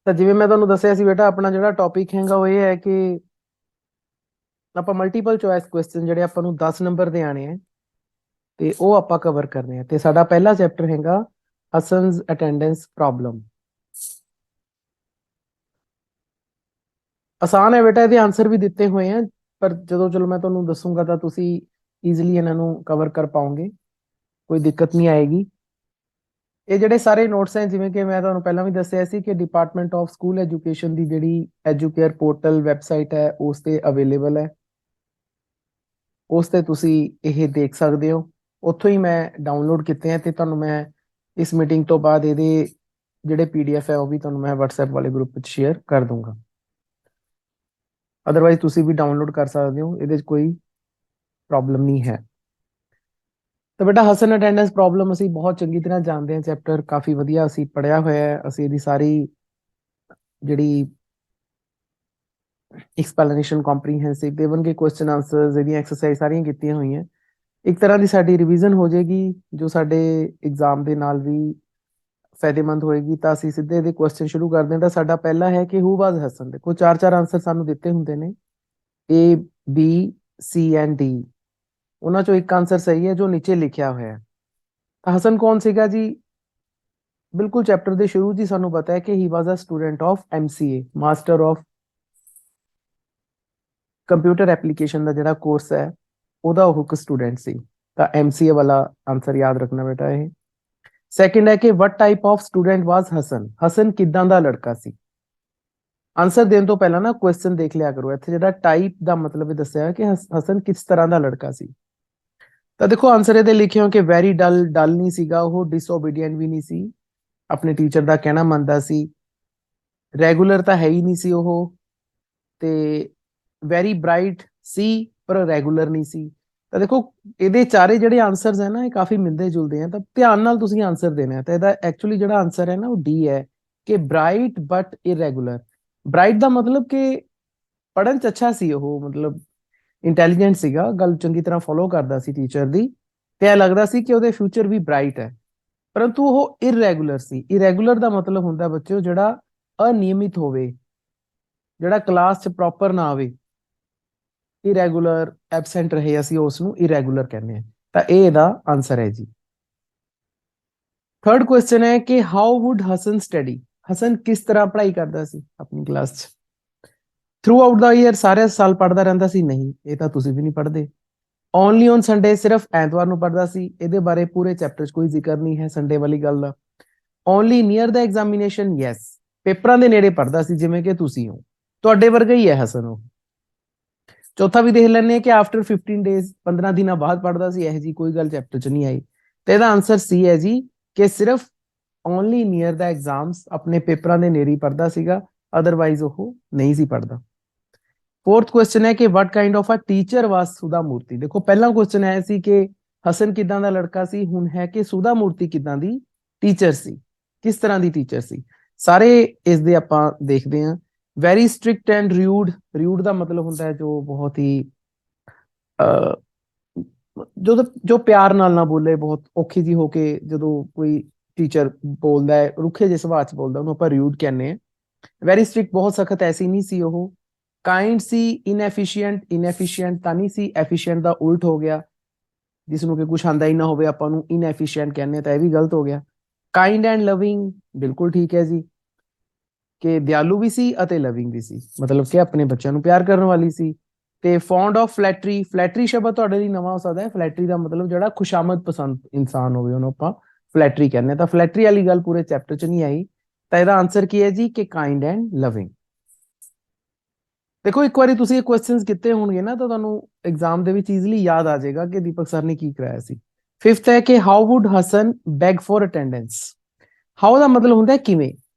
ਤਾਂ ਜਿਵੇਂ ਮੈਂ ਤੁਹਾਨੂੰ ਦੱਸਿਆ ਸੀ ਬੇਟਾ, ਆਪਣਾ ਜਿਹੜਾ ਟੌਪਿਕ ਹੈਗਾ ਉਹ ਇਹ ਹੈ ਕਿ ਆਪਾਂ ਮਲਟੀਪਲ ਚੋਇਸ ਕੁਐਸਚਨ ਜਿਹੜੇ ਆਪਾਂ ਨੂੰ 10 ਨੰਬਰ ਦੇ ਆਣੇ ਆ ਤੇ ਉਹ ਆਪਾਂ ਕਵਰ ਕਰਨੇ ਆ। ਤੇ ਸਾਡਾ ਪਹਿਲਾ ਚੈਪਟਰ ਹੈਗਾ ਹਸਨਸ ਅਟੈਂਡੈਂਸ ਪ੍ਰੋਬਲਮ। ਆਸਾਨ ਹੈ ਬੇਟਾ, ਇਹਦੇ ਆਨਸਰ ਵੀ ਦਿੱਤੇ ਹੋਏ ਆ, ਪਰ ਜਦੋਂ ਚਲੋ ਮੈਂ ਤੁਹਾਨੂੰ ਦੱਸੂਗਾ ਤਾਂ ਤੁਸੀਂ ਈਜ਼ੀਲੀ ਇਹਨਾਂ ਨੂੰ ਕਵਰ ਕਰ ਪਾਓਗੇ, ਕੋਈ ਦਿੱਕਤ ਨਹੀਂ ਆਏਗੀ। ਇਹ ਜਿਹੜੇ ਸਾਰੇ ਨੋਟਸ ਹੈ, ਜਿਵੇਂ ਕਿ ਮੈਂ ਤੁਹਾਨੂੰ ਪਹਿਲਾਂ ਵੀ ਦੱਸਿਆ ਸੀ ਕਿ ਡਿਪਾਰਟਮੈਂਟ ਆਫ ਸਕੂਲ ਐਜੂਕੇਸ਼ਨ ਦੀ ਜਿਹੜੀ ਐਜੂਕੇਅਰ ਪੋਰਟਲ ਵੈਬਸਾਈਟ ਹੈ ਉਸ ਤੇ ਅਵੇਲੇਬਲ ਹੈ। ਉਸ ਤੇ ਤੁਸੀਂ ਇਹ ਦੇਖ ਸਕਦੇ ਹੋ, ਉੱਥੋਂ ਹੀ ਮੈਂ ਡਾਊਨਲੋਡ ਕੀਤੇ ਆ ਤੇ ਤੁਹਾਨੂੰ ਮੈਂ ਇਸ ਮੀਟਿੰਗ ਤੋਂ ਬਾਅਦ ਇਹਦੇ ਜਿਹੜੇ ਪੀਡੀਐਫ ਹੈ ਉਹ ਵੀ ਤੁਹਾਨੂੰ ਮੈਂ WhatsApp ਵਾਲੇ ਗਰੁੱਪ ਵਿੱਚ ਸ਼ੇਅਰ ਕਰ ਦੂੰਗਾ। ਅਦਰਵਾਈਜ਼ ਤੁਸੀਂ ਵੀ ਡਾਊਨਲੋਡ ਕਰ ਸਕਦੇ ਹੋ, ਇਹਦੇ 'ਚ ਕੋਈ ਪ੍ਰੋਬਲਮ ਨਹੀਂ ਹੈ। ਤਾਂ ਬੇਟਾ ਹਸਨ ਅਟੈਂਡੈਂਸ ਪ੍ਰੋਬਲਮ ਅਸੀਂ ਬਹੁਤ ਚੰਗੀ ਤਰ੍ਹਾਂ ਜਾਣਦੇ ਹਾਂ, ਚੈਪਟਰ ਕਾਫੀ ਵਧੀਆ ਅਸੀਂ ਪੜਿਆ ਹੋਇਆ ਹੈ, ਅਸੀਂ ਇਹਦੀ ਸਾਰੀ ਜਿਹੜੀ ਐਕਸਪਲੇਨੇਸ਼ਨ ਕੰਪਰੀਹੈਂਸਿਵ ਤੇ ਇਵਨ ਕਿ ਕੁਐਸਚਨ ਆਨਸਰਸ ਇਹਦੀਆਂ ਐਕਸਰਸਾਈਜ਼ ਸਾਰੀਆਂ ਕੀਤੀਆਂ ਹੋਈਆਂ। ਇੱਕ ਤਰ੍ਹਾਂ ਦੀ ਸਾਡੀ ਰਿਵੀਜ਼ਨ ਹੋ ਜਾਏਗੀ ਜੋ ਸਾਡੇ ਐਗਜ਼ਾਮ ਦੇ ਨਾਲ ਵੀ ਫਾਇਦੇਮੰਦ ਹੋਏਗੀ। ਤਾਂ ਅਸੀਂ ਸਿੱਧੇ ਇਹਦੇ ਕੁਐਸਚਨ ਸ਼ੁਰੂ ਕਰਦੇ ਹਾਂ। ਤਾਂ ਸਾਡਾ ਪਹਿਲਾ ਹੈ ਕਿ ਹੂ ਵਾਜ਼ ਹਸਨ। ਦੇਖੋ ਚਾਰ ਚਾਰ ਆਨਸਰ ਸਾਨੂੰ ਦਿੱਤੇ ਹੁੰਦੇ ਨੇ, A B C and D। ਉਹਨਾਂ ਚੋਂ ਇੱਕ ਆਨਸਰ ਸਹੀ ਹੈ ਜੋ ਨੀਚੇ ਲਿਖਿਆ ਹੋਇਆ ਹੈ। ਤਾਂ ਹਸਨ ਕੌਣ ਸੀਗਾ ਜੀ? ਬਿਲਕੁਲ ਚੈਪਟਰ ਦੇ ਸ਼ੁਰੂ 'ਚ ਹੀ ਸਾਨੂੰ ਪਤਾ ਹੈ ਕਿ he was a student of MCA, master of computer application ਦਾ ਜਿਹੜਾ ਕੋਰਸ ਹੈ ਉਹਦਾ ਉਹ ਇੱਕ ਸਟੂਡੈਂਟ ਸੀ। ਤਾਂ MCA ਵਾਲਾ ਆਨਸਰ ਯਾਦ ਰੱਖਣਾ ਬੇਟਾ ਇਹ। ਸੈਕਿੰਡ ਹੈ ਕਿ ਵਟ ਟਾਈਪ ਆਫ ਸਟੂਡੈਂਟ ਵਾਜ਼ ਹਸਨ। ਹਸਨ ਕਿੱਦਾਂ ਦਾ ਲੜਕਾ ਸੀ? ਆਨਸਰ ਦੇਣ ਤੋਂ ਪਹਿਲਾਂ ਨਾ ਕੁਐਸਚਨ ਦੇਖ ਲਿਆ ਕਰੋ, ਇੱਥੇ ਜਿਹੜਾ ਟਾਈਪ ਦਾ ਮਤਲਬ ਇਹ ਦੱਸਿਆ ਹੈ ਕਿ ਹਸਨ ਕਿਸ ਤਰ੍ਹਾਂ ਦਾ ਲੜਕਾ ਸੀ। ਤਾਂ ਦੇਖੋ ਆਨਸਰ ਇਹਦੇ ਲਿਖੇ ਹੋ ਕਿ ਵੈਰੀ ਡਲ, ਡਲ ਨਹੀਂ ਸੀਗਾ ਉਹ, ਡਿਸਓਬੀਡੀਐਂਟ ਵੀ ਨਹੀਂ ਸੀ, ਆਪਣੇ ਟੀਚਰ ਦਾ ਕਹਿਣਾ ਮੰਨਦਾ ਸੀ, ਰੈਗੂਲਰ ਤਾਂ ਹੈ ਹੀ ਨਹੀਂ ਸੀ ਉਹ, ਤੇ ਵੈਰੀ ਬ੍ਰਾਈਟ ਸੀ ਪਰ ਰੈਗੂਲਰ ਨਹੀਂ ਸੀ। ਤਾਂ ਦੇਖੋ ਇਹਦੇ ਚਾਰੇ ਜਿਹੜੇ ਆਨਸਰਸ ਹੈ ਨਾ ਇਹ ਕਾਫੀ ਮਿਲਦੇ ਜੁਲਦੇ ਆ, ਤਾਂ ਧਿਆਨ ਨਾਲ ਤੁਸੀਂ ਆਨਸਰ ਦੇਣਾ ਹੈ। ਤਾਂ ਇਹਦਾ ਐਕਚੁਅਲੀ ਜਿਹੜਾ ਆਨਸਰ ਹੈ ਨਾ ਉਹ ਡੀ ਹੈ ਕਿ ਬ੍ਰਾਈਟ ਬਟ ਇਰੈਗੂਲਰ। ਬ੍ਰਾਈਟ ਦਾ ਮਤਲਬ ਕਿ ਪੜ੍ਹਨ ਚ ਅੱਛਾ ਸੀ ਉਹ, ਮਤਲਬ ਇੰਟੈਲੀਜੈਂਟ ਸੀਗਾ, ਗੱਲ ਚੰਗੀ ਤਰ੍ਹਾਂ ਫੋਲੋ ਕਰਦਾ ਸੀ ਟੀਚਰ ਦੀ, ਤੇ ਇਹ ਲੱਗਦਾ ਸੀ ਕਿ ਉਹਦੇ ਫਿਊਚਰ ਵੀ ਬ੍ਰਾਈਟ ਹੈ। ਪਰੰਤੂ ਉਹ ਇਰੈਗੂਲਰ ਸੀ। ਇਰੈਗੂਲਰ ਦਾ ਮਤਲਬ ਹੁੰਦਾ ਬੱਚਿਓ ਜਿਹੜਾ ਅਨਿਯਮਿਤ ਹੋਵੇ, ਜਿਹੜਾ ਕਲਾਸ 'ਚ ਪ੍ਰੋਪਰ ਨਾ ਆਵੇ, ਇਰੈਗੂਲਰ ਐਬਸੈਂਟ ਰਹੇ, ਅਸੀਂ ਉਸ ਨੂੰ ਇਰੈਗੂਲਰ ਕਹਿੰਦੇ ਹਾਂ। ਤਾਂ ਇਹ ਇਹਦਾ ਆਨਸਰ ਹੈ ਜੀ। ਥਰਡ ਕੁਐਸਚਨ ਹੈ ਕਿ how would Hasan study. Hasan ਕਿਸ ਤਰ੍ਹਾਂ ਪੜ੍ਹਾਈ ਕਰਦਾ ਸੀ ਆਪਣੀ ਕਲਾਸ 'ਚ? ਥਰੂ ਆਊਟ ਦਾ ਈਅਰ, ਸਾਰੇ ਸਾਲ ਪੜ੍ਹਦਾ ਰਹਿੰਦਾ ਸੀ? ਨਹੀਂ, ਇਹ ਤਾਂ ਤੁਸੀਂ ਵੀ ਨਹੀਂ ਪੜ੍ਹਦੇ। ਓਨਲੀ ਔਨ ਸੰਡੇ, ਸਿਰਫ ਐਤਵਾਰ ਨੂੰ ਪੜ੍ਹਦਾ ਸੀ? ਇਹਦੇ ਬਾਰੇ ਪੂਰੇ ਚੈਪਟਰ 'ਚ ਕੋਈ ਜ਼ਿਕਰ ਨਹੀਂ ਹੈ ਸੰਡੇ ਵਾਲੀ ਗੱਲ ਦਾ। ਓਨਲੀ ਨੀਅਰ ਦਾ ਐਗਜ਼ਾਮੀਨੇਸ਼ਨ, ਯੈਸ, ਪੇਪਰਾਂ ਦੇ ਨੇੜੇ ਪੜ੍ਹਦਾ ਸੀ ਜਿਵੇਂ ਕਿ ਤੁਸੀਂ ਹੋ, ਤੁਹਾਡੇ ਵਰਗਾ ਹੀ ਹੈ ਹਸਨ ਉਹ। ਚੌਥਾ ਵੀ ਦੇਖ ਲੈਂਦੇ ਹਾਂ ਕਿ ਆਫਟਰ 15 ਡੇਜ਼, 15 ਦਿਨਾਂ ਬਾਅਦ ਪੜ੍ਹਦਾ ਸੀ, ਇਹੋ ਜੀ ਕੋਈ ਗੱਲ ਚੈਪਟਰ 'ਚ ਨਹੀਂ ਆਈ। ਤੇ ਇਹਦਾ ਆਨਸਰ ਸੀ ਹੈ ਜੀ ਕਿ ਸਿਰਫ ਓਨਲੀ ਨੀਅਰ ਦਾ ਐਗਜ਼ਾਮਸ, ਆਪਣੇ ਪੇਪਰਾਂ ਦੇ ਨੇੜੇ ਪੜ੍ਹਦਾ ਸੀਗਾ, ਅਦਰਵਾਈਜ਼ ਉਹ ਨਹੀਂ ਸੀ ਪੜ੍ਹਦਾ। ਫੋਰਥ ਕੁਐਸਚਨ ਹੈ ਕਿ ਵਟ ਕਾਈਂਡ ਆਫ ਅ ਟੀਚਰ ਵਾਸ ਸੁਧਾ ਮੂਰਤੀ। ਦੇਖੋ ਪਹਿਲਾ ਕੁਐਸਚਨ ਆਇਆ ਸੀ ਕਿ ਹਸਨ ਕਿਦਾਂ ਦਾ ਲੜਕਾ ਸੀ, ਹੁਣ ਹੈ ਕਿ ਸੁਧਾ ਮੂਰਤੀ ਕਿਦਾਂ ਦੀ ਟੀਚਰ ਸੀ, ਕਿਸ ਤਰ੍ਹਾਂ ਦੀ ਟੀਚਰ ਸੀ। ਸਾਰੇ ਇਸ ਦੇ ਆਪਾਂ ਦੇਖਦੇ ਹਾਂ। Very strict and rude. Rude ਦਾ ਮਤਲਬ ਹੁੰਦਾ ਹੈ ਜੋ ਬਹੁਤ ਹੀ ਜੋ ਜੋ ਪਿਆਰ ਨਾਲ ਨਾ ਬੋਲੇ, ਬਹੁਤ ਔਖੀ ਜੀ ਹੋ ਕੇ ਜਦੋਂ ਕੋਈ ਟੀਚਰ ਬੋਲਦਾ ਹੈ, ਰੁੱਖੇ ਜਿਹੇ ਸੁਭਾਅ ਚ ਬੋਲਦਾ, ਉਹਨੂੰ ਆਪਾਂ ਰਿਊਡ ਕਹਿੰਦੇ ਹਾਂ। ਵੈਰੀ ਸਟ੍ਰਿਕਟ, ਬਹੁਤ ਸਖਤ ਐਸੀ ਨਹੀਂ ਸੀ ਉਹ। ਕਾਈਂਡ ਸੀ। ਇਨਐਫੀਸ਼ੀਐਂਟ, ਇਨਐਫੀਸ਼ੀਐਂਟ ਤਾਂ ਨਹੀਂ ਸੀ, ਐਫੀਸ਼ੀਐਂਟ ਦਾ ਉਲਟ ਹੋ ਗਿਆ, ਜਿਸ ਨੂੰ ਕਿ ਕੁਝ ਆਂਦਾ ਹੀ ਨਾ ਹੋਵੇ ਆਪਾਂ ਨੂੰ ਇਨਐਫੀਸ਼ੀਐਂਟ ਕਹਿੰਦੇ ਹਾਂ, ਤਾਂ ਇਹ ਵੀ ਗਲਤ ਹੋ ਗਿਆ। ਕਾਈਂਡ ਐਂਡ ਲਵਿੰਗ, ਬਿਲਕੁਲ ਠੀਕ ਹੈ ਜੀ, ਕਿ ਦਿਆਲੂ ਵੀ ਸੀ ਅਤੇ ਲਵਿੰਗ ਵੀ ਸੀ, ਮਤਲਬ ਕਿ ਆਪਣੇ ਬੱਚਿਆਂ ਨੂੰ ਪਿਆਰ ਕਰਨ ਵਾਲੀ ਸੀ। ਤੇ ਫੌਂਡ ਆਫ ਫਲੈਟਰੀ। ਫਲੈਟਰੀ ਸ਼ਬਦ ਤੁਹਾਡੇ ਲਈ ਨਵਾਂ ਹੋ ਸਕਦਾ ਹੈ। ਫਲੈਟਰੀ ਦਾ ਮਤਲਬ ਜਿਹੜਾ ਖੁਸ਼ਾਮਦ ਪਸੰਦ ਇਨਸਾਨ ਹੋਵੇ ਉਹਨੂੰ ਆਪਾਂ ਫਲੈਟਰੀ ਕਹਿੰਦੇ ਹਾਂ। ਤਾਂ ਫਲੈਟਰੀ ਵਾਲੀ ਗੱਲ ਪੂਰੇ ਚੈਪਟਰ 'ਚ ਨਹੀਂ ਆਈ। ਤਾਂ ਇਹਦਾ ਆਨਸਰ ਕੀ ਹੈ ਜੀ ਕਿ ਕਾਈਂਡ ਐਂਡ ਲਵਿੰਗ। ਦੇਖੋ ਇੱਕ ਵਾਰੀ ਤੁਸੀਂ ਇਹ ਕੁਐਸਚਨਸ ਕੀਤੇ ਹੋਣਗੇ ਨਾ ਤਾਂ ਤੁਹਾਨੂੰ ਐਗਜ਼ਾਮ ਦੇ ਵਿੱਚ ਈਜ਼ੀਲੀ ਯਾਦ ਆ ਜਾਏਗਾ ਕਿ ਦੀਪਕ ਸਰ ਨੇ ਕੀ ਕਰਾਇਆ ਸੀ। ਫਿਫਥ ਹੈ ਕਿ how would Hasan beg for attendance. How ਦਾ ਮਤਲਬ ਹੁੰਦਾ ਹੈ ਕਿਵੇਂ,